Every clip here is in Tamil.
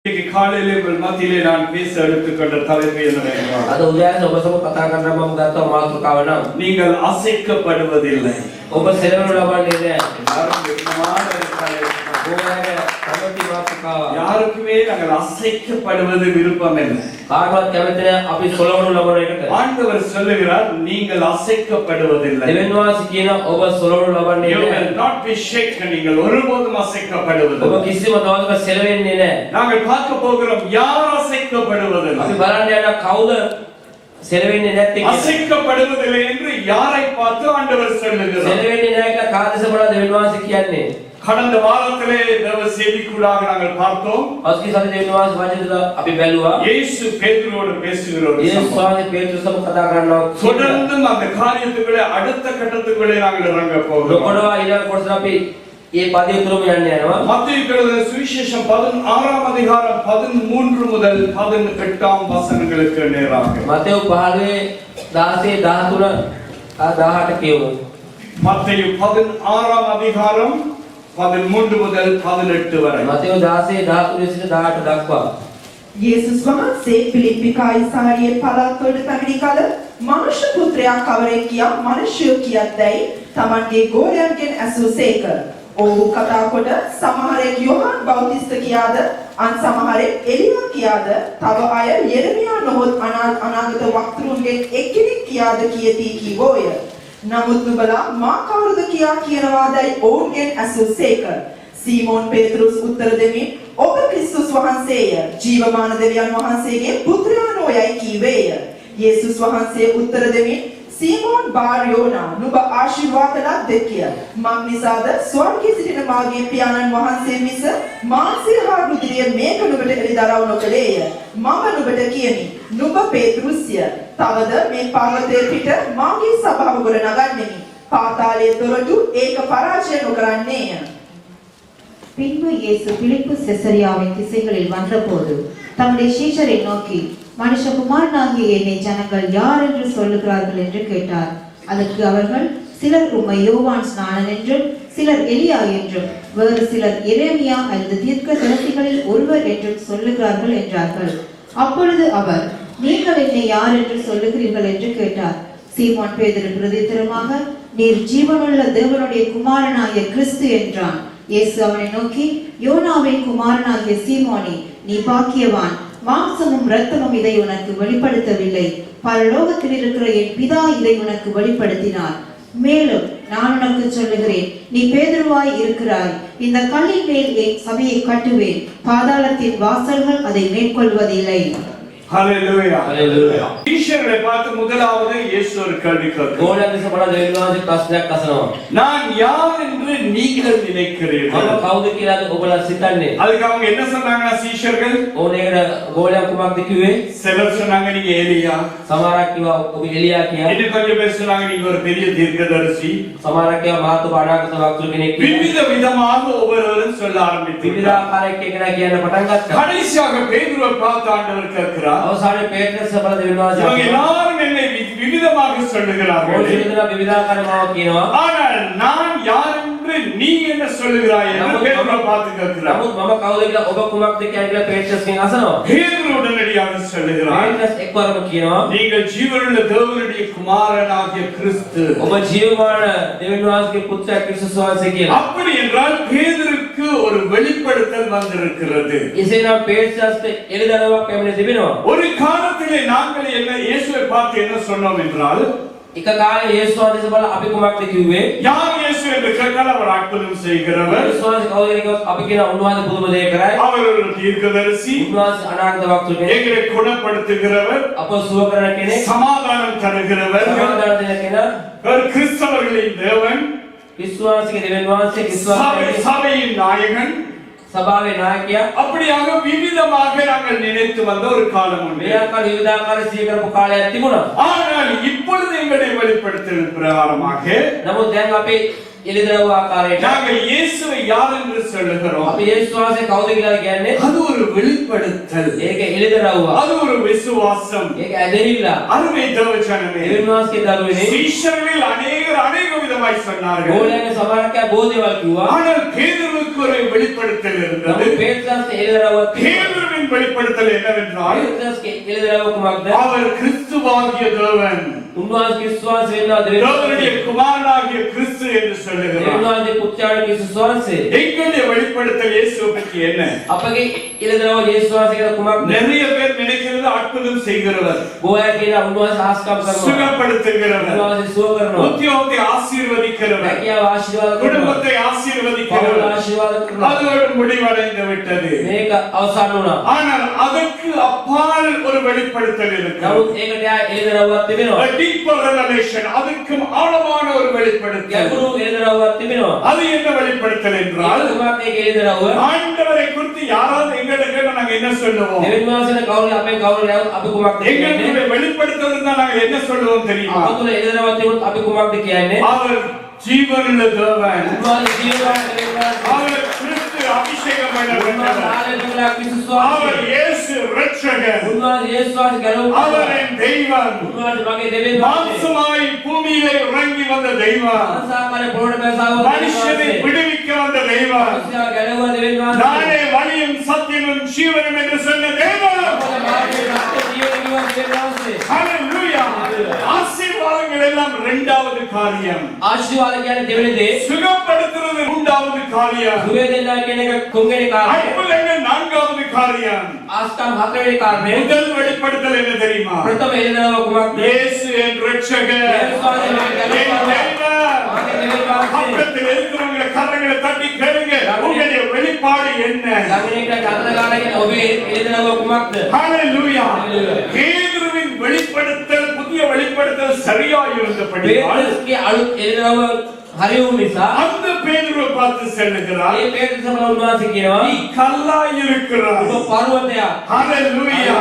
இன்னைக்கு காலையிலே உங்கள் மத்தியிலே நான் பேச எடுத்துக்கொண்ட தலைப்பு என்னவென்றால் අද උදෑසන ඔබ සමග කතා කරන්න මම ගත්ත මාතෘකාව නම් நீங்கள் அசைக்கப்படுவதில்லை. ඔබ සෙලවෙනු ලබන්නේ නැහැ. எல்லாரும் வெட்கமான இருக்கிறார்கள். ඕනෑම කැමැති මාතෘකාව. யாருக்குமே நாங்கள் அசைக்கப்படுவது விருப்பம் இல்லை. කාටවත් කැමති නැහැ අපි සොලවනු ලබන එකට. ஆண்டவர் சொல்லுகிறார் நீங்கள் அசைக்கப்படுவதில்லை. දෙවියන් වහන්සේ කියන ඔබ සොලවනු ලබන්නේ You නැහැ. will not be shaken. நீங்கள் ஒருபோதும் ඔබ அசைக்கப்படுவதில்லை. කිසිම දවසක සෙලවෙන්නේ නැහැ. நாங்கள் பார்க்க போகிறோம் யார் அசைக்கப்படுவதில்லை. අපි බලන්න යන කවුද සෙලවෙන්නේ නැත්තේ කියලා. அசைக்கப்படுவதில்லை என்று யாரை பார்த்து ஆண்டவர் சொல்லுகிறார். සෙලවෙන්නේ නැහැ කියලා කාදස බල දෙවියන් වහන්සේ කියන්නේ. கடந்த வாரத்திலே தேவ செய்திக்குள்ளாக நாங்கள் பார்த்தோம். අස්කි සති දෙවියන් වහන්සේ වචනදල අපි බැලුවා. இயேசு பேதுருவோடு பேசுகிற ஒரு යේසුස් சம்பவம். වහන්සේ පේතුරු සමග කතා කරනවා. தொடர்ந்து அந்த காரியத்துக்குள்ளே அடுத்த கட்டத்துக்குள்ளே நாங்கள் இறங்க போகிறோம். ලොකඩවා ඊළඟ කොටස අපි මේ පදේ උතුරම යන්න යනවා. மத்தேயு எழுதின சுவிசேஷம் 16ஆம் அதிகாரம் 13 முதல் 18ஆம் வசனங்களுக்கு நேராக. මතෙව් 15 16 13 18 කියවමු. மத்தேயு 16ஆம் அதிகாரம் 13 முதல் 18 வரை. මතෙව් 16 13 සිට 18 දක්වා. යේසුස් වහන්සේ පිලිප්පි කයිසාරියේ පළාත්වලට පැමිණි කල මනුෂ්‍ය පුත්‍රයා කවරෙක් කියා මිනිසයෝ කියද්දැයි තමන්ගේ ගෝලයන්ගෙන් ඇසූසේක. ඔහු කතා කොට සමහරෙක් යෝහන් බෞතිස්ත කියාද අන් සමහරෙක් එලියා කියාද තව අය යෙරමියා නොහොත් අනාගත වක්තරුන්ගෙන් එක්කෙනෙක් කියාද කියති කීවෝය. නමුත් නුඹලා මා කවුරුද කියා කියනවාදයි ඔවුන්ගෙන් ඇසූසේක. සීමෝන් පේතරුස් උත්තර දෙමින් ඔබ ක්‍රිස්තුස් වහන්සේය ජීවමාන දෙවියන් වහන්සේගේ පුත්‍රයා නොයයි කීවේය. යේසුස් වහන්සේ උත්තර දෙමින් සීමෝන් බාර් යෝනා නුඹ ආශිර්වාද ලද්දෙක් කිය. මං නිසාද ස්වර්ගයේ සිටින මාගේ පියාණන් වහන්සේ මිස මාංශය හා රුධිරය මේක නුඹට එළිදරව් නොකළේය. මම නුඹට කියමි නුඹ පේතරුස්ය. තවද මේ පර්වතයේ පිට මාගේ සභාව ගොඩ නගන්නෙමි. පාතාලයේ දොරටු ඒක පරාජය නොකරන්නේය. பின்பு இயேசு பிலிப்பு செசரியாவின் திசைகளில் வந்தபோது தம்முடைய சீஷரை நோக்கி மனுஷகுமாரனாகிய என்னை ஜனங்கள் யார் என்று சொல்லுகிறார்கள் என்று கேட்டார். அதற்கு அவர்கள் சிலர் உம்மை யோவான் ஸ்நானன் என்றும் சிலர் எலியா என்றும் வேறு சிலர் எரேமியா அல்லது தீர்க்கதரிசிகளில் ஒருவர் என்றும் சொல்லுகிறார்கள் என்றார்கள். அப்பொழுது அவர் நீங்கள் என்னை யார் என்று சொல்லுகிறீர்கள் என்று கேட்டார். சீமோன் பேதுரு பிரதித்திரமாக நீர் ஜீவனுள்ள தேவனுடைய குமாரனாகிய கிறிஸ்து என்றான். இயேசு அவனை நோக்கி யோனாவின் குமாரனாகிய சீமோனே நீ பாக்கியவான், மாம்சமும் இரத்தமும் இதை உனக்கு வெளிப்படுத்தவில்லை, பரலோகத்தில் இருக்கிற என் பிதா இதை உனக்கு வெளிப்படுத்தினார். மேலும் நான் உனக்கு சொல்லுகிறேன், நீ பேதுருவாய் இருக்கிறாய், இந்த கல்லின் மேல் என் சபையை கட்டுவேன், பாதாளத்தின் வாசல்கள் அதை மேற்கொள்வதில்லை. ஹalleluya. හලෙලූයා. சீஷர்களை பார்த்து முதலாவது இயேசு ஒரு கேள்வி கேட்கிறார். ගෝලයන් දෙස බල දෙවියන් වහන්සේ ප්‍රශ්නයක් අසනවා. நான் யார் என்று நீங்கள் நினைக்கிறீர்கள்? මම කවුද කියලා ඔබලා සිතන්නේ? அதுக்கு அவங்க என்ன சொன்னாங்கன்னா சீஷர்கள் ඕන එකට ගෝලයන් කුමක්ද කිව්වේ? சிலர் சொன்னாங்க நீங்க ஏலியா, සමහරක් කිව්වා ඔබ එලියා කියලා. இன்னும் கொஞ்சம் பேர் சொன்னாங்க நீங்க ஒரு பெரிய தீர்க்கதரிசி. සමහරක් කිව්වා මාතු අනාගත වක්තෘ කෙනෙක් කියලා. விவித விதமாக ஒவ்வொருவரும் சொல்ல ஆரம்பித்தார்கள். විවිධාකාරයක් එකනා කියන්න පටන් ගත්තා. கடைசியாக பேதுருவை பார்த்து ஆண்டவர் கேட்கிறார், අවසානයේ පේත්‍රස් බල දෙවියන් இவங்க වහන්සේ எல்லாரும் என்னை விவிதமாக சொல்லுகிறார்கள், විවිධාකාර මාව කියනවා. ஆனால் நான் யார் என்று நீ என்ன சொல்லுகிறாய் என்று பேதுருவை பார்த்து கேட்கிறார். නමුත් මම කවුද කියලා ඔබ කුමක්ද කියලා පේත්‍රස් කෙනෙක් අසනවා. பேதுரு உடனடியாக சொல்லுகிறார், පේත්‍රස් එක්වරම කියනවා நீங்கள் ஜீவனுள்ள தேவனுடைய குமாரனாகிய கிறிஸ்து. ඔබ ජීවමාන දෙවියන් වහන්සේගේ පුත්‍රයා ක්‍රිස්තුස් වහන්සේ කියලා. அப்படி என்றால் பேதுருக்கு ஒரு வெளிப்படுத்தல் வந்திருக்கிறது. එසේනම් පේත්‍රස්ට එළිදරව්වක් පැමිණ තිබෙනවා. ஒரு காலத்திலே நாங்கள் என்ன இயேசுவை பார்த்து என்ன சொன்னோம் என்றால், එක කාලේ යේසුස් වහන්සේ බල අපි කුමක්ද කිව්වේ? யார் இயேசு என்று கேட்டால் அவர் அற்புதம் செய்கிறவர், යේසුස් වහන්සේ කවුද කියලා අපි කියන උන්වහන්සේ පුදුම දේ කරයි. அவர் ஒரு தீர்க்கதரிசி, උන්වහන්සේ අනාගත වක්තෘ කෙනෙක්. எங்களை குணப்படுத்துகிறவர், අප සුව කරන කෙනෙක්. சமாதானம் தருகிறவர், සමාදාන දෙන කෙනා. ஒரு கிறிஸ்தவர்களின் தேவன், ක්‍රිස්තුස් වහන්සේගේ දෙවියන් වහන්සේ ක්‍රිස්තුස් වහන්සේ சபையின் நாயகன். සභාවේ நாயකයා. அப்படியாக விவிதமாக நாங்கள் நினைத்து வந்த ஒரு காலம் உண்டு. මේ ආකාර විවිධාකාර සිය කරපු කාලයක් තිබුණා. ஆனால் இப்பொழுது எங்களுடைய வெளிப்படுத்தல் பிரகாரமாக නමුත් දැන් අපේ එළිදරව් ආකාරයට நாங்கள் இயேசுவை யார் என்று சொல்லுகிறோம். අපි යේසුස් වහන්සේ කවුද කියලා කියන්නේ அது ஒரு வெளிப்படுத்தல், ඒක එළිදරව්ව அது ஒரு விசுவாசம். ඒක ඇදහිල්ල அருமை தேவஜனமே, දෙවියන් වහන්සේ දරුවනේ சீஷர்களில் அநேகர் அநேக விதமாய் சொன்னார்கள். ගෝලයන්ගේ සමහරක් බෝධිවල් කිව්වා ஆனால் பேதுருவுக்கு ஒரு வெளிப்படுத்தல் இருந்தது. නමුත් පේත්‍රස්ගේ එළිදරව්වක් තිබුණා பேதுருவின் வெளிப்படுத்தல் என்னவென்றால், පේත්‍රස්ගේ එළිදරව්ව කුමක්ද அவர் கிறிஸ்துவாகிய தேவன், උන්වහන්සේ විශ්වාස වෙනවා தேவனுடைய குமாரனாகிய கிறிஸ்து என்று சொல்லுகிறார். දෙවියන් වහන්සේ පුත්‍රයාගේ යේසුස් වහන්සේ எங்களுடைய வெளிப்படுத்தல் இயேசுவை பற்றி என்ன? අපගේ එළිදරව්ව යේසුස් වහන්සේ කියලා කුමක්ද நிறைய பேர் நினைக்கிறது அற்புதம் செய்கிறவர், ගෝයා කියන උන්වහන්සේ ආස්කම් කරනවා சுகப்படுத்துகிறவர், උන්වහන්සේ සුව කරනවා உத்தியோகத்தை ஆசீர்வதிக்கிறவர், රැකියාව ආශිර්වාද කරනවා குடும்பத்தை පවුල ஆசீர்வதிக்கிறவர். ආශිර්වාද කරනවා அதோடு முடிவடைந்து விட்டது. මේක අවසන් වුණා ஆனால் அதற்கு அப்பால் ஒரு வெளிப்படுத்தல் இருக்கிறது. නමුත් ඒකට යා එළිදරව්වක් තිබෙනවා A deeper revelation, அதுக்கும் ஆழமான ஒரு வெளிப்படுத்தல். ගැඹුරු එළිදරව්වක් තිබෙනවා அது என்ன வெளிப்படுத்தல் என்றால், ඒක තමයි මේක එළිදරව්ව ஆண்டவரை குறித்து யாராவது எங்களுக்கு கேட்டா நாங்க என்ன சொல்லுவோம்? දෙවියන් වහන්සේට කවුරු අපේ කවුරු අපි කුමක්ද කියන්නේ எங்களுடைய வெளிப்படுத்தல் இருந்தா நாங்க என்ன சொல்லுவோம் தெரியுமா? අප තුළ එළිදරව්වක් තිබුණොත් අපි කුමක්ද කියන්නේ அவர் ஜீவனுள்ள தேவன், උන්වහන්සේ ජීවමාන දෙවියන් அவர் கிறிஸ்து அபிஷேகம் උන්වහන්සේ பண்ணப்பட்டவர், ආලේපනලා ක්‍රිස්තුස් அவர் වහන්සේ இயேசு இரட்சகர், උන්වහන්සේ යේසුස් වහන්සේ ගැලවුවා அவர் என் தெய்வம், උන්වහන්සේ මගේ දෙවියන් වහන්සේ மாம்சமாய் பூமியிலே இறங்கி வந்த தெய்வம், ආසාකාරේ පොළොවට බැසාවෝ மனுஷனை விடுவிக்க வந்த தெய்வம், මනුෂ්‍යයා ගැලවුවා දෙවියන් වහන්සේ நானே வழியும் சத்தியமும் ஜீவனும் என்று சொன்ன தெய்வம். මාගේ සත්‍ය ජීවන කිව්වා දෙවියන් වහන්සේ ஹalleluya. ஆசீர்வாதங்கள் எல்லாம் இரண்டாவது காரியம், ආශිර්වාද කියන්නේ දෙවෙනි දේ சுகப்படுத்துறது மூன்றாவது காரியம், සුවය දෙන්නා කියන එක තුන්වෙනි කාරණය அற்புதங்கள் நான்காவது காரியம். ආස්කම් හතරවෙනි කාරණය முதல் வெளிப்படுத்தல் என்ன தெரியுமா? ප්‍රථම එළිදරව්ව කුමක්ද இயேசு என் இரட்சகர், යේසුස් වහන්සේ මගේ என் ගැලවුවා தெய்வம். මාගේ දෙවියන් වහන්සේ பக்கத்தில் இருக்கிறவங்க கரங்களை தட்டி கேளுங்க, உங்களுடைய வெளிப்பாடு என்ன? ළඟින් එක්ක අතන ගාලා කියන ඔබේ එළිදරව්ව කුමක්ද ஹalleluya. Hallelujah. பேதுருவின் வெளிப்படுத்தல், புதிய வெளிப்படுத்தல் சரியாய் இருந்தபடியால் පේත්‍රස්ගේ අලුත් එළිදරව්ව හරි වූ නිසා அந்த பேதுருவை பார்த்து சொல்லுகிறார், ඒ පේත්‍රස් සමග උන්වහන්සේ කියනවා நீ கல்லாய் இருக்கிறாய். ඔබ පර්වතයක් ஹalleluya. Hallelujah.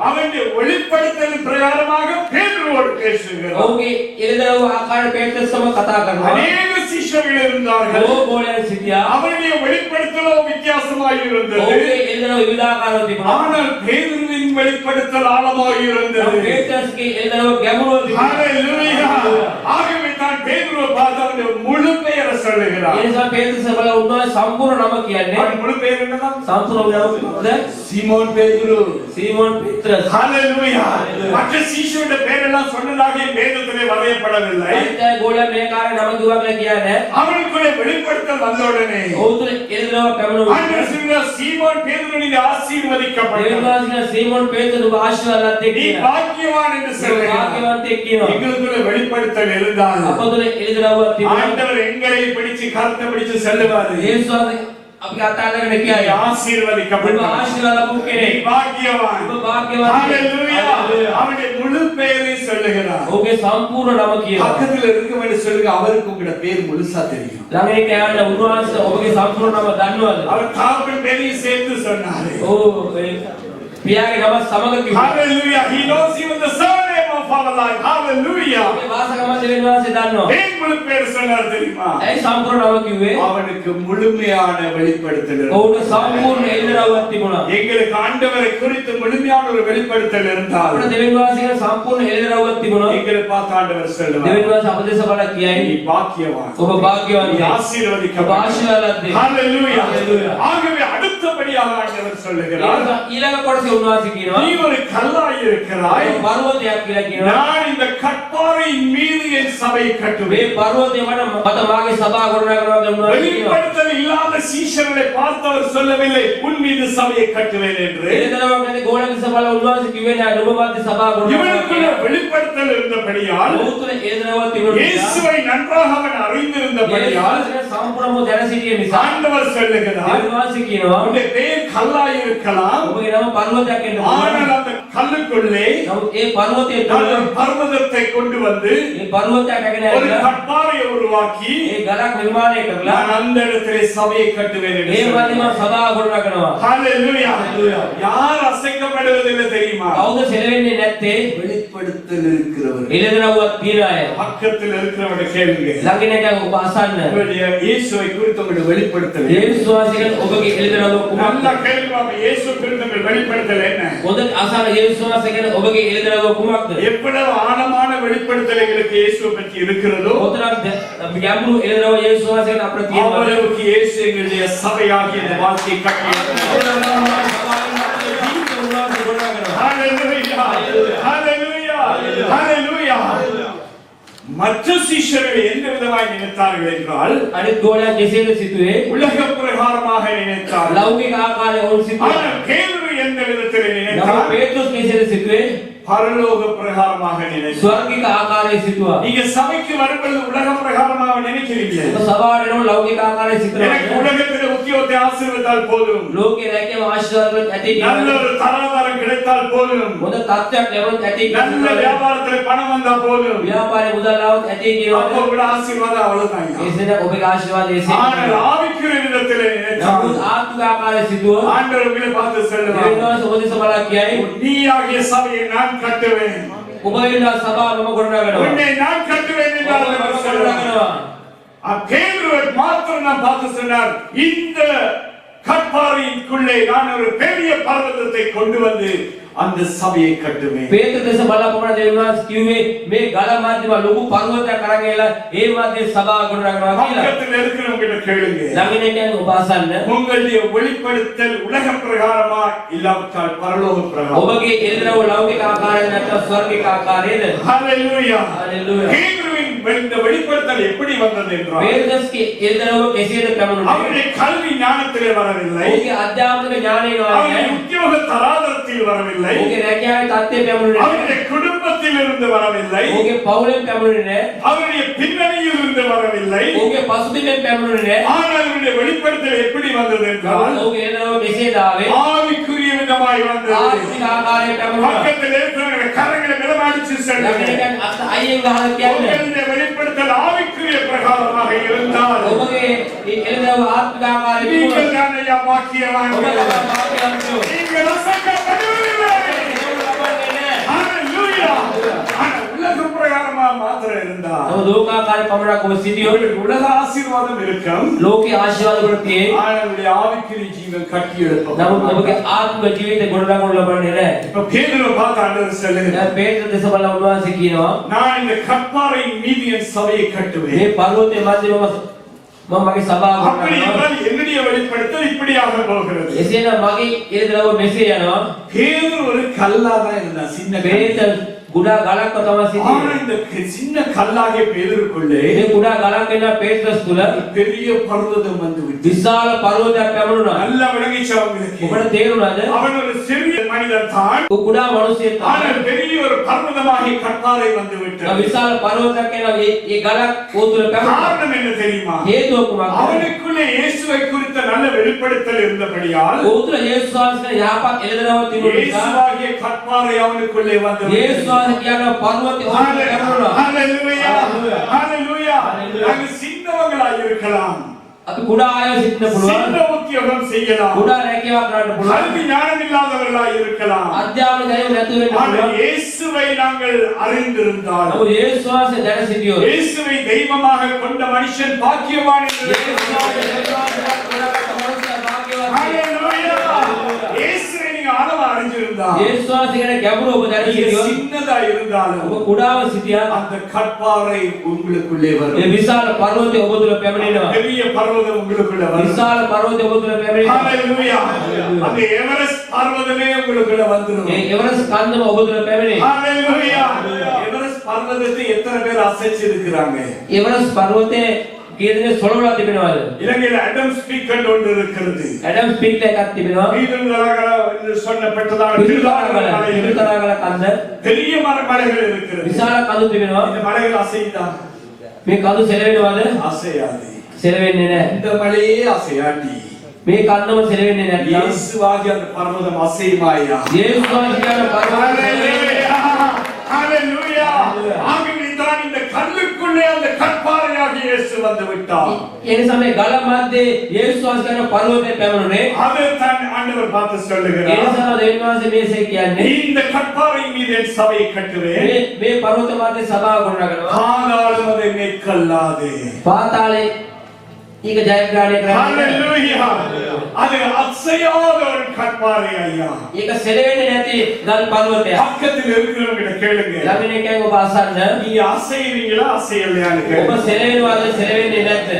அவனுடைய வெளிப்படுத்தலின் பிரகாரமாக பேதுருவோடு பேசுகிறார். ඔහුගේ එළිදරව්ව ආකාරයට පේත්‍රස් සමග කතා කරනවා அநேக சிஷ்யர்கள் இருந்தார்கள். ඕ ගෝලයන් සිටියා அவருடைய வெளிப்படுத்தலோ வித்தியாசமாய் இருந்தது. ඔහුගේ එළිදරව්ව විවිධාකාරව තිබුණා ஆனால் பேதுருவின் வெளிப்படுத்தல் ஆழமாய் இருந்தது. පේත්‍රස්ගේ එළිදරව්ව ගැඹුරුව තිබුණා ஹalleluya. ஆகவே தான் பேதுருவை பார்த்து அவனுடைய முழு பெயரை சொல்லுகிறார். ඒ නිසා පේත්‍රස් සමග උන්වහන්සේ සම්පූර්ණ නම කියන්නේ அவன் முழு பெயர் என்னதான்? සම්පූර්ණ නම කුමක්ද சீமோன் பேதுரு. සීමෝන් පේත්‍රස් ஹalleluya. Hallelujah. மற்ற சீஷருடைய பெயரெல்லாம் சொன்னதாக வேதத்திலே வரையப்படவில்லை. අනිත් ගෝලයා මේ කාර්ය නම කිව්වා කියලා කියන්නේ அவனுக்குள்ளே வெளிப்படுத்தல் வந்த உடனே ඔහු තුළ එළිදරව්ව පැමිණුණා ஆண்டவர் சொல்கிறார், சீமோன் பேதுரு நீ ஆசீர்வதிக்கப்பட்டவன், දෙවියන් වහන්සේ සීමෝන් පේත්‍රස් ඔබ ආශිර්වාදවත් நீ එක්ක பாக்கியவான் என்று சொல்கிறார். වාක්‍යවන්තයෙක් කියනවා எங்களுக்குள்ள வெளிப்படுத்தல் இருந்தால் අප තුළ එළිදරව්වක් තිබුණා ஆண்டவர் எங்களை பிடிச்சு கருத்தை பிடிச்சு செல்லுவாரு. යේසුස් වහන්සේ අපි අතාරගෙන நீ කියයි ඔබ ஆசீர்வதிக்கப்பட்டவன், ආශිර්වාද ලැබු நீ කෙනෙක් பாக்கியவான். ඔබ භාග්‍යවත් ஹalleluya. அவனுடைய முழு பெயரை சொல்லுகிறார். ඔහුගේ සම්පූර්ණ නම කියනවා பக்கத்துல இருக்கவங்க சொல்லுங்க, அவருக்கு உங்களோட பேர் முழுசா தெரியும். ළඟේ කෑල්ල උන්වහන්සේ ඔබගේ සම්පූර්ණ නම දන්නවද அவர் தாப்பன் பேரையும் சேர்த்து சொன்னாரு. ඔව් පියාගේ නම සමග කිව්වා Hallelujah. He knows even the surname of our life. Hallelujah. ඔබේ වාසගම දෙවියන් වහන්සේ දන්නවා ஏன் முழு பேர் சொன்னார் தெரியுமா? ඇයි සම්පූර්ණ නම කිව්වේ அவனுக்கு முழுமையான வெளிப்படுத்தல். ඔහුට සම්පූර්ණ එළිදරව්වක් තිබුණා எங்களுக்கு ஆண்டவரை குறித்து முழுமையான ஒரு வெளிப்படுத்தல் இருந்தால் අපිට දෙවියන් වහන්සේගේ සම්පූර්ණ එළිදරව්වක් තිබුණා எங்களை பார்த்து ஆண்டவர் சொல்லுவார், දෙවියන් වහන්සේ අපදේශ බල කියයි நீ பாக்கியவான், ඔබ நீ භාග්‍යවන්තයෙක් ඔබ ஆசீர்வதிக்கப்பட்டவன். ආශිර්වාදවත් Hallelujah. Hallelujah. ஆகவே அடுத்தபடியாக ஆண்டவர் சொல்லுகிறார், ඊළඟ කොටසේ උන්වහන්සේ කියනවා நீ ஒரு கல்லாய் இருக்கிறாய், ඔබ පර්වතයක් කියලා කියනවා நான் இந்த கற்பாறையின் மீது என் சபையை මේ கட்டுவேன். පර්වතය මත මාගේ සභාව ගොඩනගනවා කියලා උන්වහන්සේ කියනවා வெளிப்படுத்தல் இல்லாத சீஷர்களை பார்த்து அவர் சொல்லவில்லை, உன் மீது சபையை கட்டுவேன் என்று. එළිදරව්වක් නැති ගෝලක සභාව උන්වහන්සේ කිව්වේ නෑ නුඹ මාගේ සභාව இவனுக்குள்ள ගොඩනගනවා வெளிப்படுத்தல் இருந்தபடியால், ඔහු තුළ එළිදරව්වක් තිබුණා නිසා இயேசுவை நன்றாக அவன் அறிந்திருந்தபடியால் සම්පූර්ණව දැන සිටිය නිසා ஆண்டவர் சொல்லுகிறார், දෙවියන් වහන්සේ කියනවා உன்னுடைய பெயர் கல்லாய் இருக்கலாம், ඔබගේ නම පර්වතයක් වෙන්න ஆனால் පුළුවන් அந்த கல்லுக்குள்ளே නමුත් ඒ පර්වතය நான் තුළ ஒரு பர்வதத்தை கொண்டு வந்து මේ පර්වතයක් නැගෙන ஒரு ඇවිල්ලා கற்பாறையை உருவாக்கி ඒ ගලක් නිර්මාණය කරලා நான் அந்த இடத்திலே சபையை கட்டுவேன் என்று ඒ சொன்னார். වගේම සභාව ගොඩනගනවා ஹalleluya. Hallelujah. யார் அசைக்கப்படுவதில்லை தெரியுமா? කවුද සෙලවෙන්නේ නැත්තේ வெளிப்படுத்தல் இருக்கிறவர். එළදෙනවුවක් තියන අය. பக்கத்தில் இருக்கிறவங்க கேளுங்க. ළඟින් හිටන් ඔබ අසන්න. உங்களுடைய இயேசுவை குறித்து உங்களுக்கு வெளிப்படுத்தல். යේසුස් වහන්සේගෙන් ඔබගේ එළදෙනවුව කුමක්ද? நல்லா கேளுங்க. இயேசு குறித்து உங்களுக்கு வெளிப்படுத்தல் என்ன? හොඳට අසන්න යේසුස් වහන්සේගෙන් ඔබගේ එළදෙනවුව කුමක්ද? எவ்வளவு ஆழமான வெளிப்படுத்தல் எங்களுக்கு இயேசுவை பற்றி இருக்கிறதோ කොතරම් ගැඹුරු එළදෙනවුව යේසුස් වහන්සේගෙන් අපිට තියෙනවද? அவ்வளவுக்கு இயேசு எங்களுடைய சபையாகிய இந்த வாழ்க்கையை கட்டியிருக்கிறார். மற்ற சீஷர்கள் எந்த விதமாய் நினைத்தார்கள் என்றால் අනිත් ගෝලයා කෙසේද සිතුවේ? உலக பிரகாரமாக நினைத்தார்கள். ලෞකික ආකාරයේ ඔවුන් සිතුවේ. ஆனால் பேதுரு எந்த விதத்தில் නමුත් நினைத்தார்? පේත්‍රොස් කෙසේද සිතුවේ? பரலோக பிரகாரமாக நினைத்தார். ස්වර්ගික ආකාරයේ සිතුවා. நீங்க சபைக்கு வரும்போது உலக பிரகாரமாக நினைக்கிறீங்க. ඔබ සභාවට එනකොට ලෞකික ආකාරයේ எனக்கு සිතනවා. உலகத்தில் உத்தியோகத்தை ஆசீர்வதித்தால் போதும், ලෝකේ රැකීම ආශිර්වාදවලට ඇති நல்ல කියලා. ஒரு தராதரம் கிடைத்தால் போதும், හොඳ තත්ත්වයක් ලැබුණොත් ඇති நல்ல කියලා. வியாபாரத்தில் பணம் வந்தா போதும், ව්‍යාපාරේ මුදල් ආවොත් ඇති அப்போ කියලා. கூட ஆசீர்வாதம் அவ்வளவுதான். ඒසෙන් ඔබගේ ආශිර්වාදය ஆனால் එසේ. ஆவிக்குரிய விதத்தில் நினைத்தால் නමුත් ආත්මික ආකාරයේ සිතුවා. ஆண்டவர் உங்களை பார்த்து சொல்லுவார், දෙවියන්වහන්සේ ඔබ දෙස බලා කියයි. நீயாகிய சபையை நான் கட்டுவேன், ඔබ වෙන සභාව මම ගොඩනගනවා. உன்னை நான் கட்டுவேன் என்றார் அவர் சொல்லுவார். ගොඩනගනවා. பேதுருவை மாத்திரம் நான் பார்த்து சொன்னார், இந்த கற்பாறைக்குள்ளே நான் ஒரு பெரிய பர்வதத்தை கொண்டு வந்து அந்த சபையை கட்டுவேன். පේත්‍ර දෙස බලාපොරොත්තු දෙවියන්වහන්සේ කිව්වේ මේ ගල මැදම ලොකු පර්වතයක් අරන් ගිහලා ඒ මැදේ සභාව ගොඩනගනවා කියලා. பக்கத்தில் இருக்கிறவங்க கிட்ட கேளுங்க, ළඟින් ඉන්න ඔබ අසන්න. உங்களுடைய வெளிப்படுத்தல் உலக பிரகாரமா இல்லாவிட்டால் பரலோக பிரகாரம். ඔබගේ එළදෙනව ලෞකික ආකාරයෙන් නැත්නම් ස්වර්ගික ආකාරයේද? ஹalleluya. හalleluya. பேதுருவின் இந்த வெளிப்படுத்தல் எப்படி வந்தது என்றால், පේත්‍රස්ගේ එළදෙනව කෙසේද පැමුණුනේ? அவருடைய கல்வி ஞானத்திலே வரவில்லை, ඔහුගේ අධ්‍යාත්මික ඥානය அவருடைய නෝන්නේ. உத்தியோக தராதரத்தில் வரவில்லை, ඔහුගේ රැකියාවේ தත්ත්වය පැමුණුනේ. அவருடைய குடும்பத்தில் இருந்து வரவில்லை, ඔහුගේ පවුලෙන් පැමුණුනේ නැහැ. அவருடைய பின்னணியில் இருந்து வரவில்லை. ඔහුගේ පසුබිමෙන් පැමුණුනේ නැහැ. ஆனால் அவருடைய வெளிப்படுத்தல் எப்படி வந்தது என்றால், ඔහුගේ එළදෙනව කෙසේද ආවේ? ஆவிக்குரிய விதமாய் வந்தது. ආත්මික ආකාරයෙන් පැමුණුණා. பக்கத்தில் இருக்கிறவங்க கரங்களை மிதமாடிச்சு ළඟින් சொல்லுங்க, ඉන්න අත අයියෙන් ගහලා කියන්නේ உங்களுடைய வெளிப்படுத்தல் ஆவிக்குரிய பிரகாரமாக இருந்தால் ඔබගේ මේ එළදෙනව ආත්මික ආකාරයෙන් நீங்கள் தான் ஐயா பாக்கியவான்கள். ඔබ තමයි වාක්‍යවන්තයෝ. நீங்கள் ரசக்கப்படுவதில்லை. ஹalleluya. ஆனால் உலக பிரகாரமா மாத்திரம் இருந்தா නමුත් ලෝකාකාරී පමණක් ඔබ සිටියොත් உங்களுக்கு உலக ஆசீர்வாதம் இருக்கும். ලෝකේ ආශිර්වාද වල තියෙයි. ஆனால் உங்களுடைய ஆவிக்குரிய ஜீவன் கட்டி எழுப்பப்படும். නමුත් ඔබගේ ආත්මික ජීවිතේ ගොඩනගනු ලබන්නේ නැහැ. இப்ப பேதுருவை பார்த்து ஆண்டவர் சொல்லுகிறார், දැන් පේත්‍ර දෙස බලලා උන්වහන්සේ කියනවා நான் இந்த கற்பாறையின் மீது என் சபையை கட்டுவேன். මේ පර්වතයේ මැදේ මම මගේ සභාව அப்படி ගොඩනගනවා. என்றால் என்னுடைய வெளிப்படுத்தல் இப்படியாக போகிறது. එසේනම් මගේ එළදෙනව මෙසේ යනවා. பேதுரு ஒரு கல்லா தான் இருந்தான், சின்ன கல். පේත්‍ර කුඩා ගලක්ව තමයි ஆனா සිටියේ. இந்த சின்ன கல்லாகிய பேதுருக்குள்ளே මේ කුඩා ගලක් වෙන පේත්‍රස් තුල பெரிய பர்வதம் வந்து விட்டது. විශාල පර්වතයක් පැමුණුණා. நல்ல விளங்கிச்சவங்களுக்கு ඔබට තේරුණාද? அவன் ஒரு சிறிய மனிதன் தான், ඔය කුඩා මිනිසෙක් ஆனால் තමයි. பெரிய ஒரு பர்வதமாகி கற்பாறை வந்து விட்டது. විශාල පර්වතයක් වෙනවා. ඒ ගලක් ඕ තුල පැමුණා. காரணம் என்ன தெரியுமா? හේතුව කුමක්ද? அவனுக்குள்ளே இயேசுவை குறித்த நல்ல வெளிப்படுத்தல் இருந்தபடியால் ඔහු තුල යේසුස් වහන්සේ යහපත් එළදෙනවක් තිබුණ නිසා இயேசுவாகிய கற்பாறை அவனுக்குள்ளே வந்து යේසුස් விட்டது. වහන්සේ කියන පර්වතය ඔහු තුල පැමුණා. ஹalleluya. ஹalleluya. நாங்கள் சின்னவங்களாய் இருக்கலாம், අපි කුඩා අය සිටින්න පුළුවන්. சின்ன உத்தியோகம் செய்யலாம், කුඩා රැකියාවක් කරන්න පුළුවන්. கல்வி ஞானம் இல்லாதவர்களாய் இருக்கலாம். අධ්‍යාපන දැනුම නැතුව වෙන්න ஆனால் පුළුවන්. இயேசுவை நாங்கள் அறிந்திருந்தால், නමුත් යේසුස් වහන්සේ දැන සිටියොත් இயேசுவை தெய்வமாக கொண்ட மனுஷன் பாக்கியவான் என்று යේසුස් වහන්සේ දෙවියන්ට ගොඩනගත්ත මනුස්සයා භාග්‍යවත්. ஹalleluya. இயேசுவை நீங்க ஆழமா அறிஞ்சிருந்தா, යේසුස් වහන්සේ ගැන ගැඹුරු ඔබ දැන நீங்க සිටියොත් சின்னதா இருந்தாலும் ඔබ කුඩාව සිටියත් அந்த கற்பாறை உங்களுக்குள்ளே ඒ வரும். විශාල පර්වතය ඔබ තුල පැමිණෙනවා. பெரிய பர்வதம் உங்களுக்குள்ள வரும். විශාල පර්වතය ඔබ තුල පැමිණෙනවා. ஹalleluya. அந்த எவரெஸ்ட் பர்வதமே உங்களுக்குள்ள வந்துரும். ඒ එවරස් කන්දම ඔබ තුල පැමිණේ. ஹalleluya. எவரெஸ்ட் பர்வதத்தை எத்தனை பேர் அசைச்சு இருக்கிறாங்க? එවරස් පර්වතයේ කීයදෙනෙක් සොලවලා තිබෙනවද? இலங்கையில் அடம் ஸ்பீக் ஒன்று இருக்கிறது. ඇඩම් ස්පීක් එකක් තිබෙනවා. மீதுள்ளவர்கள என்று சொல்லப்பட்டதான පිළිතරාගල කන්ද பெரிய மலைகள் இருக்கிறது. විශාල කඳු තිබෙනවා. இந்த மலைகள் அசையுதா? මේ කඳු සෙලවෙනවද? அசையாது. සෙලවෙන්නේ නැහැ. இந்த மலையே அசையாட்டி මේ කන්දම සෙලවෙන්නේ නැත්නම් இயேசுவாகிய அந்த பர்வதம் அசையுமாயா? යේසුස් වහන්සේ කියන පර්වතය ஹalleluya. ஹalleluya. ஆகவே தான் இந்த கல்லுக்குள் உள்ளே அந்த கற்பாறையாகிய இயேசு வந்து விட்டார். ඒ නිසා මේ ගල මැද්දේ යේසුස් වහන්සේ කරන පර්වතේ පැමුණුනේ. அதை தான் ஆண்டவர் பார்த்து ඒ சொல்லுகிறார். නිසා දෙවියන් වහන්සේ මේසේ කියන්නේ இந்த கற்பாறை மீது என் சபையை கட்டுவேன், මේ පර්වත මැද්දේ සභාව ගොඩනගනවා. பாதாளம் அதை மேற்கொள்ளாது. පාතාලේ ඊක ජයග්‍රහණය කරන්නේ. ஹalleluya. அது அசையாத ஒரு கற்பாறை ஐயா. ඒක සෙලවෙන්නේ නැති ගල් පර්වතයක්. பக்கத்தில் இருக்கிறவங்க கேளுங்க, ළඟින් එකෙන් ඔබ අසන්න. நீங்க அசைவீங்களா அசையலையான்னு ඔබ கேளுங்க. සෙලවෙනවද සෙලවෙන්නේ නැද්ද?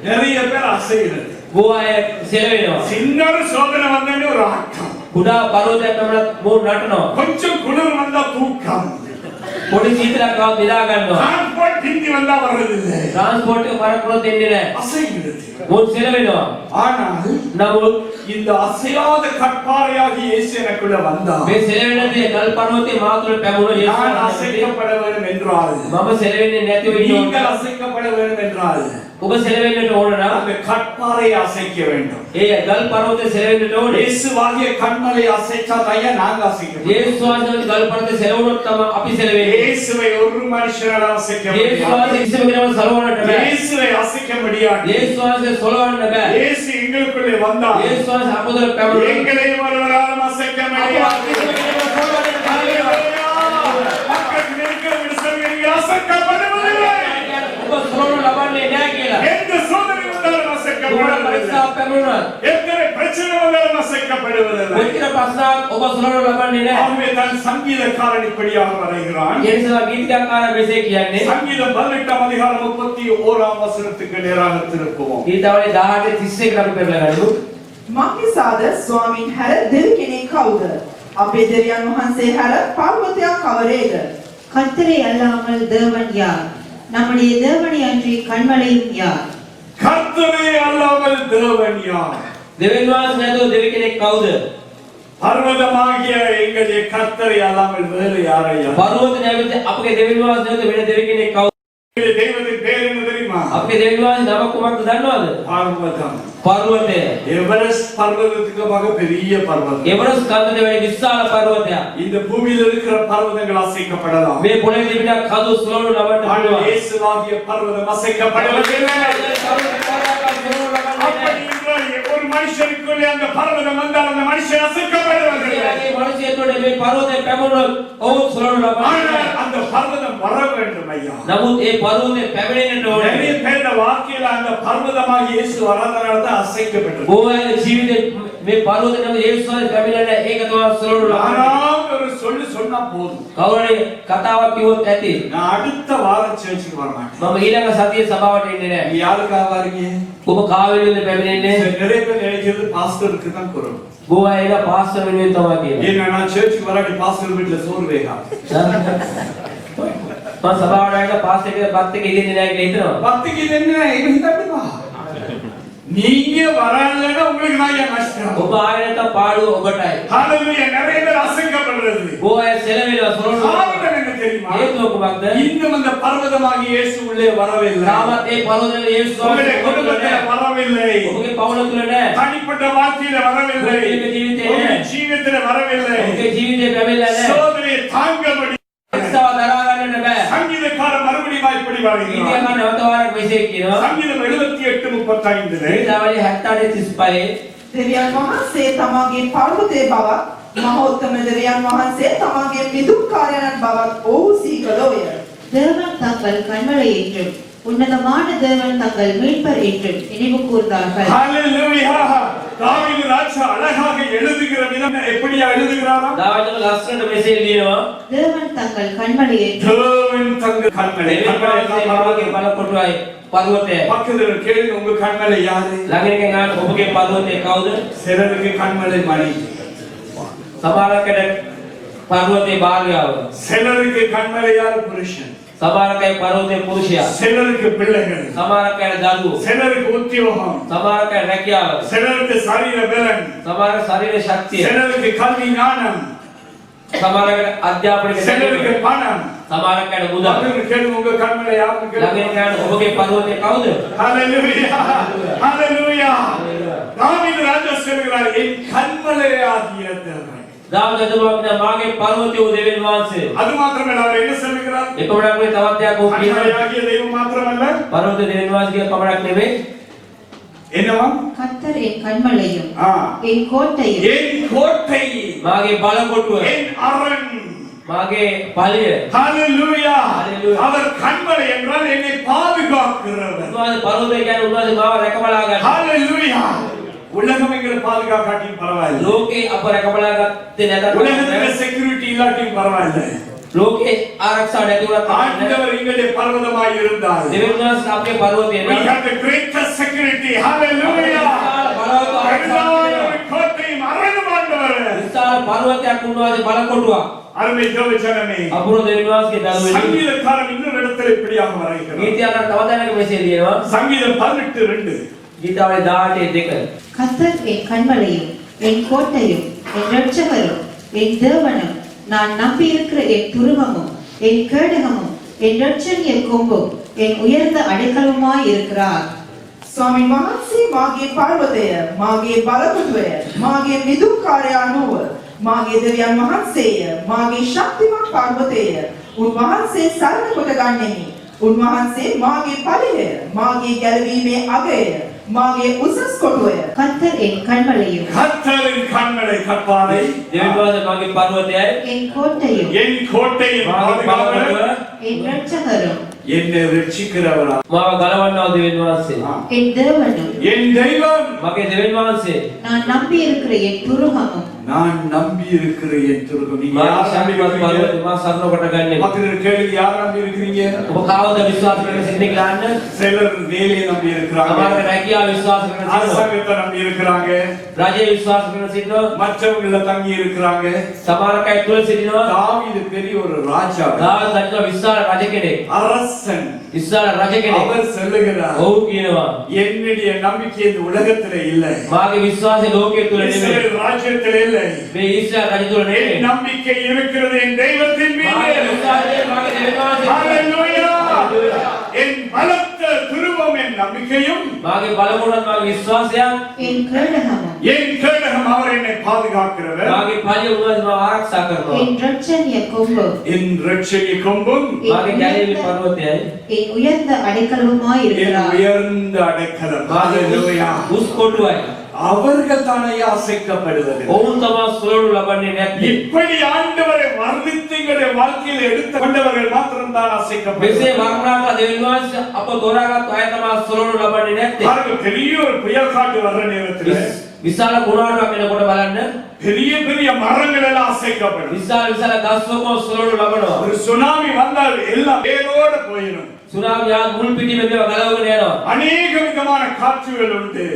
நிறைய பேர் அசைகிறது. බොහෝ අය සෙලවෙනවා. சின்ன ஒரு சோதனை வந்தேன்னு ஒரு ஆட்டம், කුඩා පර්වතයක් පැමුණත් මූණ නටනවා. கொஞ்சம் குளிர் வந்தா தூக்கம், පොඩි සීතලක් ආව දිලා ගන්නවා. டிரான்ஸ்போர்ட் ஹிந்தி வந்தா வர்றதில்லை, ට්‍රාන්ස්පෝර්ට් එක පරක්කරොත් එන්නේ නැහැ. அசைகிறது. මූණ සෙලවෙනවා. ஆனால் නමුත් இந்த அசையாத கற்பாறையாகி இயேசு எனக்குள்ள வந்தார். මේ සෙලවෙන්නේ නැති ගල් පර්වතේ මා තුළ පැමුණු நான் යේසුස් அசைக்கப்பட வேண்டும் என்றால், මම සෙලවෙන්නේ නැතිව ඉන්න நீங்கள் ඕන. அசைக்கப்பட வேண்டும் என்றால் ඔබ සෙලවෙන්නට ඕන නම් அந்த கற்பாறையை அசைக்க வேண்டும். ඒ ගල් පර්වතේ සෙලවෙන්නට ඕනේ. இயேசுவாகிய கண்மலை அசைச்சா ஐயா நாங்க அசைக்க வேண்டும். යේසුස් වහන්සේ ගල් පර්වතේ සෙලවුණොත් තමයි අපි සෙලවෙන්නේ. இயேசுவை ஒரு மனுஷனால அசைக்க යේසුස් முடியாது. වහන්සේ කිසිම කෙනෙකුට සලවන්නට බෑ. இயேசுவை அசைக்க முடியாது. යේසුස් වහන්සේ සලවන්න බෑ. இயேசு எங்களுக்குள்ளே வந்தார். යේසුස් වහන්සේ අප තුළ පැමුණා. எங்களையும் ஒருவராலும் அசைக்க முடியாது. பக்கத்தில் இருக்கிறவங்க சொல்லுவீங்க, அசைக்கப்படுவதில்லை. ඔබ සලවන්න ලබන්නේ නැහැ කියලා. எந்த சோதனை வந்தாலும் ඕන அசைக்கப்படுவதில்லை. පරිස්සාවක් පැමුණා. எத்தனை பிரச்சனை வந்தாலும் அசைக்கப்படுவதில்லை. මෙච්චර ප්‍රශ්නයක් ඔබ සලවන්න ලබන්නේ නැහැ. ஆகவே தான் சங்கீதக்காரன் இப்படியாக வரைகிறான். ඒ නිසා ගීතකාරයා මෙසේ කියන්නේ சங்கீதம் 18 அதிகாரம் 31 வசனத்துக்கு நேராக திருப்புவோம். ගීතාවලිය 18:31 අපි පෙරලා ගනිමු. මක්නිසාද ස්වාමින් හැර දෙවි කෙනෙක් කවුද? අපේ දෙවියන් වහන්සේ හැර පර්වතයක් කවරේද? கர்த்தரை அல்லாமல் தேவன் யார்? நம்முடைய தேவனை அன்றி கண்மலையும் யார்? கர்த்தரே அல்லாமல் தேவன் யார்? දෙවියන් වහන්සේ නැතුව දෙවි කෙනෙක් කවුද? பர்வதமாகிய எங்களுடைய கர்த்தரை அல்லாமல் வேறு யாரையா? පර්වත නැවිත අපගේ දෙවියන් වහන්සේ නැතුව වෙන දෙවි කෙනෙක් කවුද? எங்களுடைய தெய்வத்தின் பேர் என்ன தெரியுமா? අපගේ දෙවියන් වහන්සේ නම කුමක්ද දන්නවද? பர்வதம். පර්වතය. எவரெஸ்ட் பர்வதத்துக்கு மிக பெரிய பர்வதம். එවරස් කන්දේ වැඩි විශාල පර්වතයක්. இந்த பூமியில் இருக்கிற பர்வதங்கள் அசைக்கப்படலாம். මේ පොළේ තිබෙන කඳු සුළු ලබන්න ஆனால் පුළුවන්. இயேசுவாகிய பர்வதம் அசைக்கப்படுவதில்லை. அப்படி என்றால் ஒரு மனுஷனுக்குள்ளே அந்த பர்வதம் வந்தால் அந்த மனுஷன் அசைக்கப்படுவதில்லை. ඒ මනුස්සයෙකුට මේ පර්වතය පැමුණොත් ඔහු සුළු ලබන්නේ ஆனால் නැහැ. அந்த பர்வதம் வர வேண்டும் ஐயா. නමුත් ඒ පර්වතය පැමිණෙන්නට நிறைய ඕනේ. பேர் வாழ்க்கையில அந்த பர்வதமாகிய இயேசு வராதனால தான் அசைக்கப்பட்டது. බොහෝ ජීවිතේ මේ පර්වතය නම් යේසුස් වහන්සේ පැමිණෙන්නේ ඒක තමයි සුළු ලබන්නේ. யாராவது ஒரு சொல்லு சொன்னா போதும். කවුරුනේ කතාවක් කිව්වොත් ඇති. நான் அடுத்த வாரம் சர்ச்சுக்கு வர மாட்டேன். මම ඊළඟ සතියේ සභාවට එන්නේ නැහැ. நீ யாருக்காக வரீங்க? ඔබ කාවෙලෙන්ද පැමිණෙන්නේ? நிறைய பேர் நினைக்கிறது பாஸ்டருக்கு தான் குறவு. බොහෝ අය එන පාස්ටර් වෙනුවෙන් තමයි කියන්නේ. ஏன்னா நான் சர்ச்சுக்கு வராட்டி பாஸ்டர் வீட்டுல சோறு வேகாது. මම සභාවට ආවම පාස්ටර් එක බත් එක ඉදින්නේ නැහැ කියලා හිතනවා. பத்துக்கு இது என்ன இது தப்புமா? நீங்க வரலன்னா உங்களுக்கு தான் ஏன் நஷ்டம். ඔබ ආවේ නැත්නම් පාඩුව ඔබටයි. ஹalleluya. நிறைய பேர் அசைக்கப்படுறது. බොහෝ අය සෙලවෙනවා සොරොන්. காரணம் என்ன தெரியுமா? හේතුව කුමක්ද? இன்னும் அந்த பர்வதமாகிய இயேசு உள்ளே வரவில்லை. තාමත් ඒ පරෝධන යේසුස් உங்களுடைய වහන්සේ குடும்பத்துல வரவில்லை. ඔබගේ පවුල තුල නැහැ. தனிப்பட்ட வாழ்க்கையில வரவில்லை. ඔබගේ ජීවිතේ உங்களுடைய නැහැ. ஜீவிதத்துல வரவில்லை. ඔබගේ ජීවිතේ පැමිණලා නැහැ. சோதனையை தாங்க முடியல. එක්සව දරා ගන්නට බෑ. சங்கீதக்காரன் மறுபடியும் இப்படி வருகிறார். ගීතයක නැවත වාරයක් මෙසේ කියනවා. சங்கீதம் 78:35 ගීතාවලිය 78:35 දෙවියන් වහන්සේ තමාගේ පර්වතයේ බවත් මහෝත්තම දෙවියන් වහන්සේ තමාගේ මිදුම්කාරයන් බවත් ඔහු සීකලෝය. தேவன் தங்கள் கண்மலை என்றும் உன்னதமான தேவன் தங்கள் மீட்பர் என்றும் நினைவு கூர்ந்தார்கள். ஹalleluya. தாவீது ராஜா அழகாக எழுதுகிற விதம் எப்படியா எழுதுகிறாராம்? දාවිද ලස්සනට මෙසේ ලියනවා. தேவன் தங்கள் கண்மலை என்றும் தேவன் தங்கள் கண்மலை. මගේ බලකොටුවයි පර්වතය. பக்கத்துல கேளுங்க, உங்க கண்மலை யாரு? ළඟින් ගන්න ඔබගේ පර්වතය කවුද? சிலருக்கு கண்மலை மனைவி, සමහරකට පර්වතේ භාර්යාව. சிலருக்கு கண்மலை யாரு? புருஷன். සමහරකයි පර්වතේ පුරුෂයා. சிலருக்கு பிள்ளைகள், සමහරකයි දරුවෝ. சிலருக்கு உத்தியோகம், සමහරකයි රැකියාව. சிலருக்கு சரீர பலன், සමහර ශරීර ශක්තිය. சிலருக்கு கல்வி ஞானம், සමහරකට අධ්‍යාපනික சிலருக்கு දැනුම. பணம். සමහරකට මුදල්. பக்கத்துல கேளுங்க, உங்க கண்மலை யாருன்னு ළඟින් கேளுங்க. ගන්න ඔබගේ පර්වතය කවුද? ஹalleluya. ஹalleluya. தாவீது ராஜா சொல்கிறார், என் கண்மலையாகிய தேவன். දාවිද රජතුමා කියන මාගේ පර්වතය වූ දෙවියන් වහන්සේ. அது மாத்திரமல்ல அவர் என்ன சொல்லுகிறார்? එපමණක් නෙවෙයි තවත් දෙයක් ඔහු කියනවා. கண்மலையாகிய தெய்வம் மாத்திரமல்ல, පර්වත දෙවියන් වහන්සේ කියන පමණක් නෙවෙයි. என்னவா? கர்த்தர் என் கண்மலையும் ஆ, என் கோட்டையும் என் கோட்டை, මාගේ බලකොටුව. என் அரண். මාගේ බලය. ஹalleluya. Hallelujah. அவர் கண்மலை என்றால் என்னை பாதுகாக்கிறவர். උන්වහන්සේ පර්වතය කියන්නේ උන්වහන්සේ මාව රැකබලා ගන්න. ஹalleluya. உலகம் எங்களை பாதுகாக்காட்டியும் பரவாயில்லை, ලෝකේ අප රැකබලා ගත්තේ නැතත් உலகத்துல செக்யூரிட்டி இல்லாட்டியும் பரவாயில்லை, ලෝකේ ආරක්ෂාව නැති වුණත් කමක් නැහැ. ஆண்டவர் எங்களுடைய பர்வதமாய் இருந்தால் දෙවියන් වහන්සේ අපේ පර්වතය we නේ. have the greatest security. hallelujah. බලවත් ආරක්ෂා ஒரு கோட்டையும் அரணும் ஆண்டவர். විශාල පර්වතයක් උන්වහන්සේ බලකොටුවක්. அருமை தேவஜனமே, අපුරු දෙවියන් වහන්සේගේ දරුවෙනි. சங்கீதக்காரன் இன்னொரு இடத்துல இப்படியாக வரைகிறார். ගීතයකට තව දැනක මෙසේ ලියනවා. சங்கீதம் 18:2. ගීතාවලිය 18:2. கர்த்தர் என் கண்மலையும் என் கோட்டையும் என் இரட்சகரும் என் தேவனும் நான் நம்பியிருக்கிற என் துருகமும் என் கேடகமும் என் இரட்சணிய கொம்பும் என் உயர்ந்த அடைக்கலமுமாய் இருக்கிறார். ස්වාමීන් වහන්සේ මාගේ පර්වතය, මාගේ බලකොටුවය, මාගේ මිදුම්කාරයා නොව, මාගේ දෙවියන් වහන්සේය, මාගේ ශක්තිමත් පර්වතය. උන්වහන්සේ සරණ කොට ගන්නෙමි. උන්වහන්සේ මාගේ ඵලය, මාගේ ගැලවීමේ අගය, මාගේ උසස් කොටුවය. கர்த்தர் என் கண்மலையும் கர்த்தரின் கண்மலை கற்பாரை, දෙවියන් වහන්සේ මගේ පර්වතයයි. என் கோட்டையும் என் கோட்டையின் මාගේ பாதுகாவலர், බලකොටුව. என் இரட்சகரும் என்னை ரட்சிக்கிறவரா, මාව ගලවන්නා වූ දෙවියන් වහන්සේ. என் தேவனும் என் தெய்வம், මගේ දෙවියන් වහන්සේ. நான் நம்பியிருக்கிற என் துருகமும் நான் நம்பி இருக்கிற என் துருகம். நீங்க මාගේ யார் நம்பி ශක්තිමත් இருக்கிறீங்க? පර්වතය මා සරණ කොට ගන්නෙමි. மக்கள் கேள்வி, யார் நம்பி இருக்கிறீங்க? ඔබ කවුද විශ්වාස කරන සිටින්නේ කියලා අහන්න. சிலர் வேலையை நம்பி இருக்கிறாங்க, සමහර රැකියාව විශ්වාස කරන සිටිනවා. அரசாங்கத்தை நம்பி இருக்கிறாங்க, රජය විශ්වාස කරන සිටිනවා. மற்றவங்கள தங்கி இருக்கிறாங்க. සමහර අය තුල සිටිනවා. தாவீது பெரிய ஒரு ராஜா, දාවිද රජතුමා විශාල රජ කෙනෙක්. அரசன். විශාල රජ කෙනෙක්. அவர் சொல்லுகிறார், ඔහු කියනවා என்னுடைய நம்பிக்கை இந்த உலகத்துல இல்லை, මාගේ විශ්වාසය ලෝකයේ තුල නෙමෙයි. இஸ்ரவேல் ராஜ்யத்துல இல்லை, මේ ඊශ්‍රායල් රජ තුල என் නෙමෙයි. நம்பிக்கை இருக்கிறது என் தெய்வத்தின் මාගේ மீது. විශ්වාසය මාගේ දෙවියන් වහන්සේ. ஹalleluya. என் பலத்த துருவம் என் நம்பிக்கையும், මාගේ බලකොටත් මාගේ විශ්වාසයත් என் கேடகமும் என் கேடகம் அவர் என்னை பாதுகாக்கிறவர், මාගේ ඵලය උන්වහන්සේ මාව ආරක්ෂා කරනවා. என் இரட்சணிய கொம்பும் என் ரட்சகி கொம்பும், මාගේ ගැලවීමේ පර්වතයයි. என் உயர்ந்த அடைக்கலமுமாய் என் இருக்கிறார். உயர்ந்த அடைக்கலம். මාගේ ஹalleluya. උස් කොටුවයි. அவர்கள் தானே அசைக்கப்படுவது. ඔවුන් තමා සුළු ලබන්නේ නැත්තේ. இப்படி ஆண்டவரை வர்ணித்து எங்களுடைய வாழ்க்கையில் எடுத்து கொண்டவர்கள் மாத்திரம் தான் මෙසේ அசைக்கப்படுவது. වර්ණනාක දෙවියන් වහන්සේ අප තෝරාගත් අය තමා සුළු ලබන්නේ නැත්තේ. பாருங்க, பெரிய ஒரு புயல் காற்று வர்ற நேரத்தில் විශාල කුණාටුවක් එනකොට බලන්න பெரிய பெரிய மரங்கள் எல்லாம் அசைக்கப்படும். විශාල විශාල ගස් ඔක්කොම සුළු ලබනවා. ஒரு சுனாமி வந்தால் எல்லாம் வேரோட போயிடும். සුනාමිය මුල් පිටින් මේවා ගලවගෙන යනවා. அநேக விதமான காற்றுகள் உண்டு.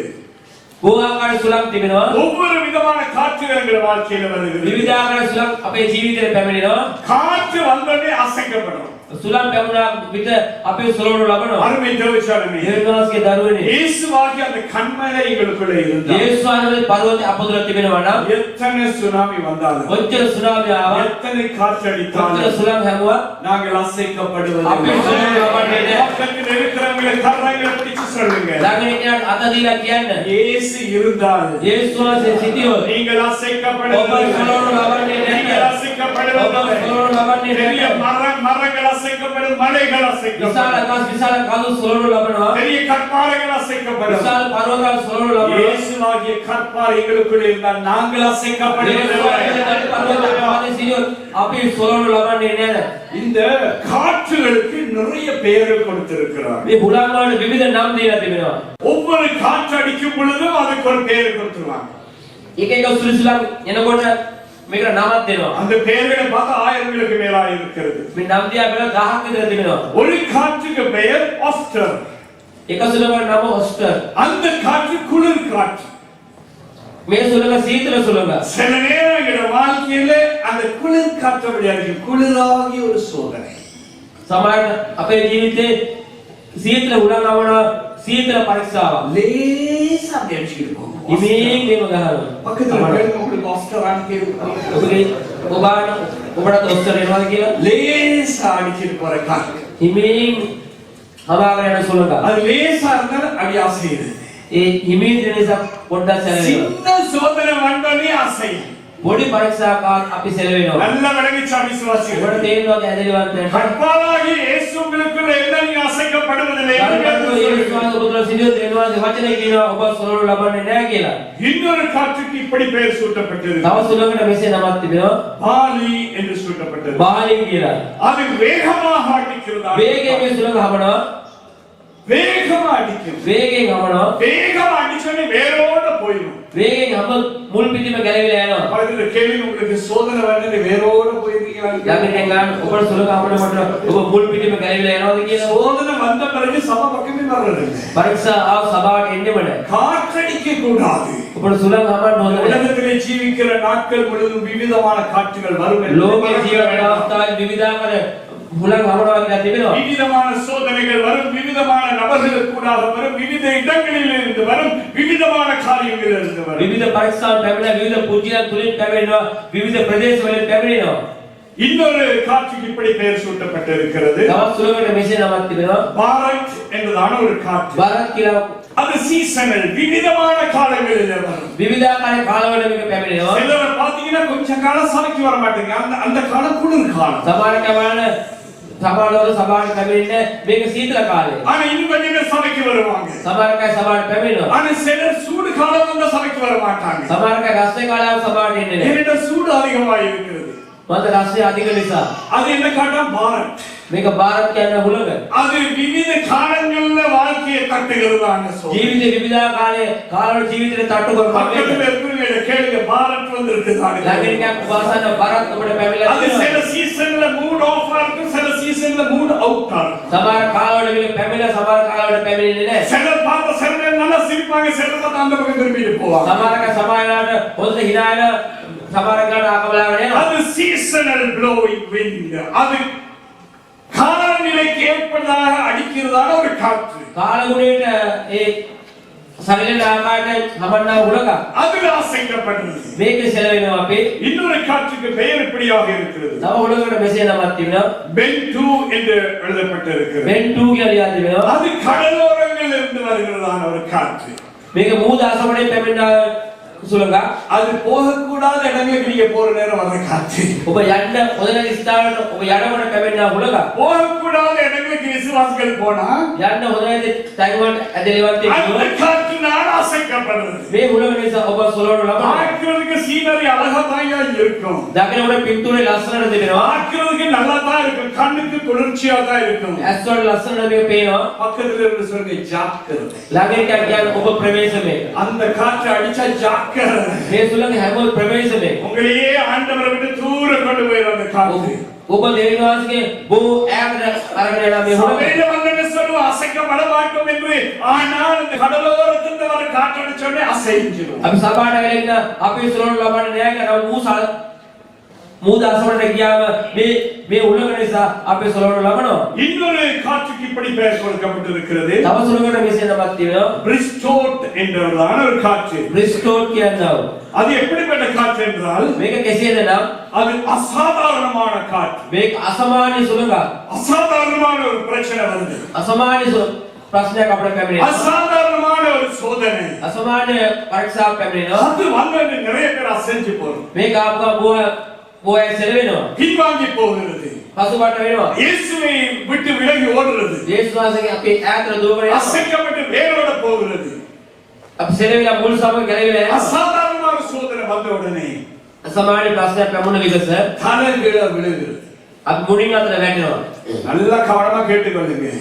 බොහෝආකාර සුළං තිබෙනවා. ஒவ்வொரு விதமான காற்றுகள் எங்கள் வாழ்க்கையில வருகிறது. විවිධාකාර සුළං අපේ ජීවිතේ පැමිණෙනවා. காற்று வந்தோடனே அசைக்கப்படும். සුළං පැමුණා විට අපේ සුළු ලබනවා. அருமை தேவச்சாரமே, දේවදාසගේ දරුවනේ இயேசுவாகிய அந்த கண்மலை எங்களுக்குள்ளே இருந்தார். යේසුස් වහන්සේ පර්වතය අප තුල තිබෙනවා නම් எத்தனை சுனாமி வந்தாலும், කොච්චර සුනාමිය ආවත් எத்தனை காற்று කොච්චර அடித்தாலும் සුළං හැමුවා நாங்கள் අපේ அசைக்கப்படுவதில்லை. සුළු ලබන්නේ නැහැ. பக்கத்தில் இருக்கிறவங்களை கர்றங்களை பிடிச்சு சொல்லுங்க, ළඟ ඉන්න අත දීලා කියන්න இயேசு இருந்தால் යේසුස් වහන්සේ සිටියොත් நீங்கள் ඔබ அசைக்கப்படுவதில்லை. සුළු ලබන්නේ நீங்கள் නැහැ. ඔබ அசைக்கப்படுவதில்லை. සුළු ලබන්නේ பெரிய නැහැ. மரங்கள் அசைக்கப்படும், மலைகள் විශාල அசைக்கப்படும், ගස් විශාල කඳු සුළු ලබනවා. பெரிய கற்பாறைகள் அசைக்கப்படும். විශාල පර්වතයන් සුළු ලබනවා. இயேசுவாகிய கற்பாறை எங்களுக்குள்ளே இருந்தால் நாங்கள் යේසුස් அசைக்கப்படுவதில்லை. වහන්සේ පර්වතය පාදේ සිටියොත් අපි සුළු ලබන්නේ නැහැ. இந்த காற்றுகளுக்கு நிறைய பெயர்கள் கொடுத்திருக்கிறார். මේ බුලන් වලට විවිධ නම් දීලා තිබෙනවා. ஒவ்வொரு காற்று அடிக்கும் பொழுதும் அதுக்கு ஒரு பெயர் கொடுத்துருவாங்க. එක එක සුළුසුලන් එනකොට මේකට නමක් දෙනවා. அந்த பெயர்களை பார்த்தா 1000களுக்கு மேலாக இருக்கிறது. මේ නම් දිහා බලලා 1000ක් විතර තිබෙනවා. ஒரு காற்றுக்கு பெயர் ஆஸ்டர். එක සුළඟකට නම ඔස්ටර්. அந்த காற்று குளிர் காற்று. මේ සුළඟ සීතල සුළඟ. சில நேரம் எங்க வாழ்க்கையில அந்த குளிர் காற்று வழியாக குளிராகிய ஒரு சோதனை. සමහරවිට අපේ ජීවිතේ සීතල උලන් අවන සීතල පරීක්ෂාවක්. லேசா அப்படி அடிச்சுக்கிட்டு போகும். ඉමේන් මේව ගහනවා. பக்கத்துல இருக்கிறவங்க உங்களுக்கு ஆஸ்டரான்னு கேட்கும். ඔබගේ ඔබාන ඔබට ඔස්ටර් එනවාද කියලා? லேசா அடிச்சிட்டு போற காற்று. ඉමේන් හවාගෙන යන සුළඟ. அது லேசா இருந்தாலும் அப்படி அசையுது. ඒ හිමීන් දෙන නිසා පොඩ්ඩක් සැලෙනවා. சின்ன சோதனை வந்தோடனே அசையும். පොඩි පරීක්ෂාවක් අපි සෙලවෙනවා. நல்ல விளங்கிச்சா விசுவாசிகள். ඔබට තේරෙනවා ඇදලිවත් නැහැ. கற்பாலாகிய இயேசு உங்களுக்குள்ள என்ன நீ அசைக்கப்படுவதில்லை என்று வேதம் ඒ சொல்கிறது. විශ්වාස ඔබතුල සිදුව දෙනවා වචනේ කියනවා ඔබ සොරවනු ලබන්නේ නැහැ කියලා. இன்னொரு காற்றுக்கு இப்படி பெயர் சூட்டப்பட்டது. තව සුළඟට මෙසේ නමක් තිබෙනවා. பாலி என்று சூட்டப்பட்டது. බාලි කියලා. அது வேகமாக அடிக்கிறதா? වේගයෙන් මේ සුළඟ හමනවා. வேகமா அடிக்கும். වේගයෙන් හමනවා. வேகமா அடிச்சோனே வேரோட போயிடும். වේගයෙන් හම මුල් පිටිම ගැලවිලා යනවා. பக்கத்துல கேள்வி உங்களுக்கு சோதனை வந்து வேரோட போயிருக்கீங்களா? ළඟින් ගන්න ඔබට සුළඟ හමනකොට ඔබ මුල් පිටිම ගැලවිලා යනවාද කියලා. சோதனை வந்த பிறகு சப பக்கமே வர்றது. පරීක්ෂා ආව සභාවට එන්නෙම නැහැ. காற்றடிக்க கூடாது. ඔබට සුළඟ හමන්න ඕනේ නැහැ. உலகத்திலே ஜீவிக்கிற நாட்கள் முழுவதும் விவிதமான காற்றுகள் வரும். ලෝකයේ ජීවන අවස්ථාවේ විවිධාකාර හුලඟ හමනවා කියලා තිබෙනවා. விவிதமான சோதனைகள் வரும், விவிதமான நபர்களுக்கு கூடாக வரும், விவித இடங்களில் இருந்து வரும், விவிதமான காரியங்களில் இருந்து வரும். විවිධ පරීක්ෂාවන් පැමිණෙනවා, විවිධ පුජ්‍යයන් තුලින් පැමිණෙනවා, විවිධ ප්‍රදේශ වලින් පැමිණෙනවා. இன்னொரு காற்றுக்கு இப்படி பெயர் சூட்டப்பட்டிருக்கிறது. තවත් සුළඟට මෙසේ නමක් තිබෙනවා. பாரத் என்பதான ஒரு காற்று. බරත් කියලා அது சீசனல், விவிதமான காலங்களில் வரும். විවිධාකාර කාලවල මේක පැමිණෙනවා. சிலர் பாத்தீங்கன்னா கொஞ்ச காலம் சமைக்கு வர மாட்டேங்க. அந்த காலம் குளிர் காலம். සමහර කවන සමහරවල සභාවට පැමිණෙන්නේ මේක සීතල කාලේ. ஆனா இன்னும் கொஞ்ச பேர் சமைக்கு வருவாங்க. සමහර කය සභාවට පැමිණෙනවා. ஆனா சிலர் சூடு காலம் வந்தா சமைக்கு வர மாட்டாங்க. සමහර කය රස්නේ කාලවල සභාවට එන්නේ නැහැ. ஏனென்றால் சூடு அதிகமாக இருக்கிறது. මත රස්නේ අධික නිසා. அது என்ன காட்டா? பாரத். මේක ಭಾರತ್ කියන හුලඟ. அது விவித காலங்கள்ல வாழ்க்கையை தட்டுகிறதான சோதனை. ජීවිතේ විවිධාකාරයේ කාලවල ජීවිතේ තට්ටු කරනවා. பக்கத்துல இருக்கிறவங்க கேளுங்க, பாரத் வந்திருக்குதானே. ළඟින් වාසන ಭಾರತ್ ඔබට පැමිණලා அது තියෙනවා. சில சீசன்ல மூட் ஆஃப் ஆகும், சில சீசன்ல மூட் அவுட் ஆகும். සමහර කාලවල මේක පැමිණලා සමහර කාලවල පැමිණෙන්නේ නැහැ. சிலர் பார்த்த சில நேரம் நல்லா சிரிப்பாங்க, சிலர் பார்த்தா அந்த பக்கம் திரும்பிட்டு போவாங்க. සමහරක සමහරලාට හොඳට hina වෙන සමහරකට අකබලාගෙන යනවා. அது சீசனல் ப்ளோயிங் விண்ட். அது காலநிலைக்கு ஏற்பதாக அடிக்கிறதான ஒரு காற்று. කාලගුණයට ඒ සරිලන ආකාරයට හමන්නා හුලඟ. அதுல அசைக்கப்படுறது. මේක සෙලවෙනවා අපි. இன்னொரு காற்றுக்கு பெயர் இப்படியாக இருக்கிறது. තව හුලඟකට මෙසේ නමක් තිබෙනවා. பென்டு என்று எழுதப்பட்டிருக்கிறது. මෙන්ටු කියලා ලියලා තිබෙනවා. அது கடலோரங்களில் இருந்து வருகிறதான ஒரு காற்று. මේක මූද අසමනේ පැමිණෙන සුලඟ. அது போகக்கூடாத இடங்களுக்கு நீங்க போற நேரம் வர காற்று. ඔබ යන්න හොඳ නැති ස්ථානවල ඔබ යනකොට පැමිණෙන හුලඟ. போகக்கூடாத இடங்களுக்கு விசுவாசிகள் போனா යන්න හොඳ නැති තැන්වල ඇදලිවත් அந்த එක්ක காற்று நான் அசைக்கப்படுறது. මේ හුලඟ නිසා ඔබ සොලවනු ලබනවා. பார்க்கிறதுக்கு சீனரி அழகா தான் இருக்கும். දකිනකොට පින්තූරේ ලස්සනට තිබෙනවා. பார்க்கிறதுக்கு நல்லா தான் இருக்கும். கண்ணுக்கு குளிர்ச்சியா தான் இருக்கும். ඇස් වල ලස්සනට මේක පේනවා. பக்கத்துல இருந்து சொல்லுங்க ஜாக்கிரதை. ළඟින් කියන්නේ ඔබ ප්‍රවේශමේ. அந்த காற்று அடிச்சா ஜாக்கிரதை. මේ සුළඟ හැම ප්‍රවේශමේ. உங்களையே ஆண்டவரை விட்டு தூர கொண்டு போயிடும் அந்த காற்று. ඔබ දෙවියන් වහන්සේගේ බොහෝ ඈතට අරගෙන යන මේ හුලඟ. சபையில வந்து சொல்லுவோம் அசைக்கப்பட மாட்டோம் என்று. ஆனால் இந்த கடலோரத்திலிருந்து வர காற்று அடிச்சோடனே அசைஞ்சிடும். අපි සභාවට වෙලෙන්න අපි සුළඟ ලබන්නේ නැහැ කියලා මූද අසමනට ගියාම මේ හුලඟ නිසා අපි සුළඟ ලබනවා. இன்னொரு காற்றுக்கு இப்படி பெயர் கொடுக்கப்பட்டிருக்கிறது. තව සුළඟකට මෙසේ නමක් තියෙනවා. பிரிஸ்டோட் என்றதான ஒரு காற்று. බ්‍රිස්ටෝල් කියනවා. அது எப்படிப்பட்ட காற்று என்றால் මේක කෙසේද නම් அது அசாதாரணமான காற்று. මේක අසමාන්‍ය සුළඟක්. அசாதாரணமான ஒரு பிரச்சனை வருது. අසමාන්‍ය ප්‍රශ්නයක් අපිට පැමිණෙනවා. அசாதாரணமான ஒரு சோதனை. අසමාන්‍ය පරීක්ෂාවක් පැමිණෙනවා. அது வந்து நிறைய பேர் அசைஞ்சு போறோம். මේක ආපුවා බොය සෙලවෙනවා. பின்வாங்கி போகிறது. පසුබට වෙනවා. இயேசுவை விட்டு விலகி ஓடுறது. යේසුස් වහන්සේගේ අපේ ඈතට දුවගෙන යනවා. அசைக்கப்பட்டு வேரோட போகிறது. අපි සෙලවිලා මුල් සමග ගැලවිලා යනවා. அசாதாரணமான சோதனை வந்த உடனே අසමාන්‍ය ප්‍රශ්නයක් පැමුණ විගස தலை கீழ விழுகிறது. අපි මුණින් අතර වැටෙනවා. நல்லா கவனமா கேட்டுக்கொள்ளுங்க.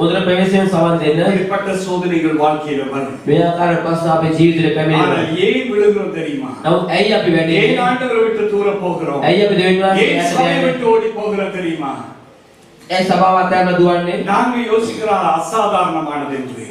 මුද්‍ර ප්‍රවේශයෙන් සවන් දෙන්න. இப்படிப்பட்ட சோதனைகள் வாழ்க்கையில வரும். මේ ආකාර ප්‍රශ්න අපේ ජීවිතේ පැමිණෙනවා. ஆனால் ஏன் விழுகிறோம் தெரியுமா? නමුත් ඇයි අපි ஏன் වැටෙන්නේ? ஆண்டவரை விட்டு தூர போகிறோம்? ඇයි අපි දෙවියන් වහන්සේ ஏன் ඈතට சபையை යන්නේ? விட்டு ஓடி போகிறோம் தெரியுமா? ඇයි සභාව අතහැරලා දුවන්නේ? நாங்க யோசிக்கிறோம் அசாதாரணமானது என்று.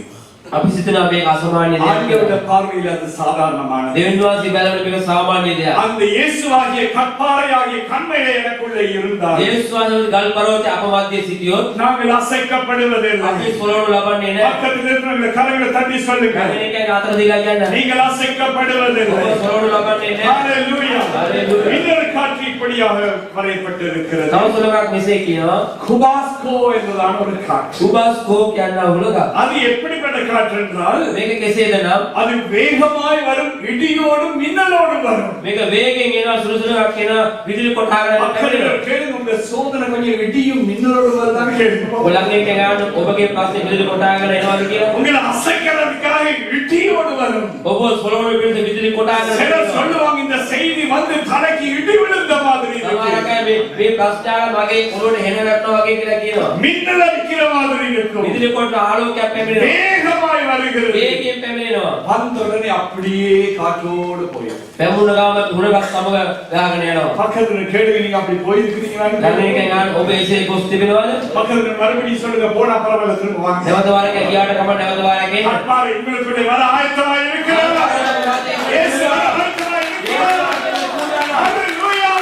අපි සිතනවා මේක අසමාන්‍ය දෙයක් ஆண்டவருடைய කියලා. பார்வையில் அது சாதாரணமானது. දෙවියන් වහන්සේ බලන මේක සාමාන්‍ය දෙයක්. அந்த இயேசுவாகிய கற்பாறையாகிய கண்மையிலே எனக்குள்ளே இருந்தார். යේසුස් වහන්සේ ගල් පර්වතයේ අප මැදේ සිටියොත් நாங்கள் அசைக்கப்படுவதில்லை. අපි සොලවනු ලබන්නේ නැහැ. பக்கத்தில் இருக்கிறவங்க கரங்களை தட்டி சொல்லுங்க. කණේකේ අතර දිගා යන්න. நீங்கள் அசைக்கப்படுவதில்லை. ඔබ සොලවනු ලබන්නේ නැහැ. ஹalleluya. Hallelujah. இன்னொரு காட்சி இப்படியாக வரையப்பட்டிருக்கிறது. තව සුළඟක් මෙසේ කියනවා. குபாஸ்கோ என்பதான ஒரு காட்சி. සුබස්කෝ කියන හුලඟ. அது எப்படிப்பட்ட காற்று என்றால் මේක කෙසේද නම් அது வேகமாய் வரும், இடியோடும் மின்னலோடும் வரும். මේක වේගෙන් එනවා සුළුසුළුක් එනවා විදුලි කොටාගෙන පැමිණෙනවා. கேளுங்க, உங்க சோதனை கொஞ்சம் இடியும் மின்னலோடும் வருதான்னு கேளுங்க. ඔයගොල්ලන්ගේ කෑම ඔබගේ ප්‍රශ්නේ විදුලි කොටාගෙන එනවාද කියලා உங்களை அசைக்கிறதுக்காக இடியோடு வரும். ඔබ සොලවන පිළිස විදුලி කොටාගෙන சிலர் சொல்லுவாங்க இந்த செய்தி வந்து தலைக்கு இடி விழுந்த மாதிரி இருக்கு. සමහරකයි මේ ප්‍රශ්නාල මගේ ඔළුවට හෙන වැටෙනවා වගේ කියලා කියනවා. மின்னல் அடிக்கிற மாதிரி இருக்கும். විදුලි කොට ආලෝකයක් පැමිණෙනවා. வேகமாய் வருகிறது. වේගයෙන් පැමිණෙනවා. வந்த உடனே அப்படியே காற்றோடு போயிடும். පැමුණ ගාම උණගත් සමග ගාගෙන යනවා. பக்கத்துல கேளுங்க, நீங்க அப்படி போயிருக்கீங்களான்னு ළඟ கேளுங்க. එකෙන් ඔබ එසේ ගොස් තිබෙනවද? பக்கத்துல மறுபடியும் சொல்லுங்க, போனா பரவாயில்ல, திரும்ப வாங்க. නැවත වාරයක් ගියාට කම නැවත වාරයක් එන්න. கர்த்தாவே, உங்களுக்குள்ளே வர ஆயத்தமாய் இருக்கிறாரா? இயேசு வர ஆயத்தமாய் இருக்கிறாரா? ஹalleluya!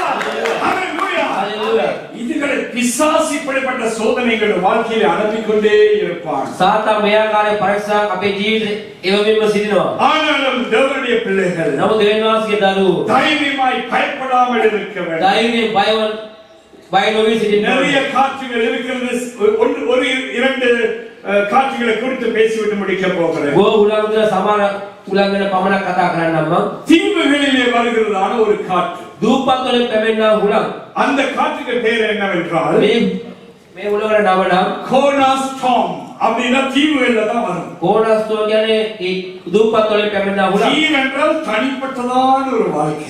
ஹalleluya! හalleluya. இதுகளை பிசாசு இப்படிப்பட்ட சோதனைகள் வாழ்க்கையில அனுப்பிக்கொண்டே இருப்பான். සාතාන් මේ ආකාරයේ පරීක්ෂාවක් අපේ ජීවිතේ එවමින්ම සිටිනවා. ஆனாலும் தேவனுடைய பிள்ளைகள் නමුත් දෙවියන් වහන්සේගේ දරුවෝ தைரியமாய் பயப்படாமல் இருக்க வேண்டும். ධෛර්යයෙන් බය නොවී සිටින්න நிறைய ඕනේ. காட்சிகள் இருக்கிறது. ஒரு இரண்டு காட்சிகளை குறித்து பேசிவிட்டு முடிக்க போகிறேன். ගෝ උලංගන සමහර උලංගන පමණක් කතා කරන්නම් මම. தீவுகளிலே வருகிறதான ஒரு காற்று. දූපත් වලින් පැමිණෙනා උලංග. அந்த காற்றுக்கு பேர் என்னவென்றால் මේ උලංගන නම නම් கோனா ஸ்டார்ம். அப்படின்னா தீவுகள்ல தான் வரும். කෝනස්තෝ කියන්නේ ඒ දූපත් වලින් පැමිණෙනා උලංග. தீவு என்றால் தனிப்பட்டதான ஒரு வாழ்க்கை.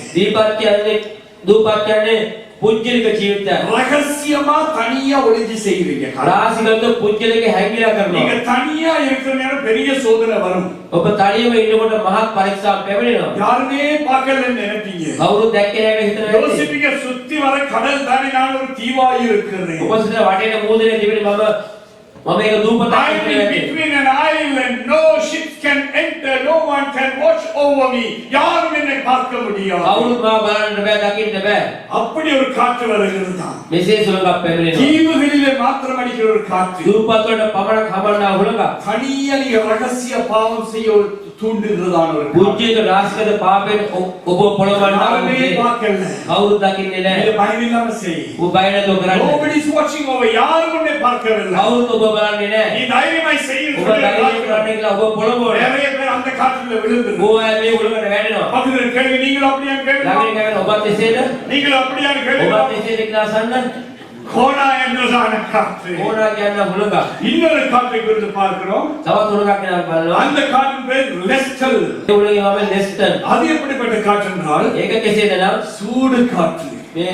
දූපත් කියන්නේ පුජ්‍යලික ජීවිතයක්. ரகசியமா தனியா ஒளிஞ்சு செய்வீங்க. රාසිගත පුජ්‍යලික හැකියාව நீங்க කරනවා. தனியா இருக்கிற நேரம் பெரிய சோதனை வரும். ඔබ තනියම ඉන්නකොට මහත් පරීක්ෂාවක් පැමිණෙනවා. யாருமே பார்க்கலன்னு நினைப்பீங்க. කවුරුත් දැක්කේ නැහැ කියලා හිතනවා. யோசிப்பீங்க, சுத்தி வர கடல் தானே, நான் ஒரு தீவாய் இருக்கிறேன். ඔබ සිතන වටේට මූදනේ තිබෙන මම ඒක දූපතක් I am in between an island. No ships can enter. No one can watch over me. யாரும் என்னை பார்க்க முடியாது. කවුරුත් මාව බලන්න බෑ දකින්න බෑ. அப்படி ஒரு காற்று வருகிறது தான். මෙසේ සුළඟක් පැමිණෙනවා. தீவுகளிலே மாத்திரம் அடிக்கிற ஒரு காற்று. දූපත් වලට පමණක් හමන්නා හුළඟක්. தனியா நீங்க ரகசிய பாவம் செய்ய தூண்டுகிறதான ஒரு காற்று. පුජ්‍යක රාසිගත පාපයෙන් ඔබ පොළවන්න யாருமே பார்க்கல. කවුරුත් දකින්නේ நீங்க නැහැ. பயம் இல்லாம செய். ඔබ බය නැතුව කරන්න. Nobody is watching over. யாரும் உன்னை பார்க்கவில்லை. කවුරුත් ඔබ බලන්නේ නැහැ. நீ தைரியமாய் செய்யு. ඔබ ධෛර්යයෙන් කරන්නේ කියලා ඔබ පොළවන්න. நிறைய பேர் அந்த காற்றுல விழுந்து ඔය මේ උලකට වැටෙනවා. பக்கத்துல கேள்வி, நீங்களும் அப்படியா கேள்வி? ළඟින් ගමන ඔබත් එසේද? நீங்களும் அப்படியா கேள்வி? ඔබත් එසේද කියලා අසන්න. கோனா என்றதான காற்று. ඕනා කියන හුළඟක්. இன்னொரு காற்றை குறித்து பார்க்கிறோம். තවත් හුළඟක් ගැන බලනවා. அந்த காற்றின் பேர் லெஸ்டல். ඒ උලගේ නම ලෙස්ටන්. அது எப்படிப்பட்ட காற்று என்றால் ඒක කෙසේද නම් சூடு காற்று. මේ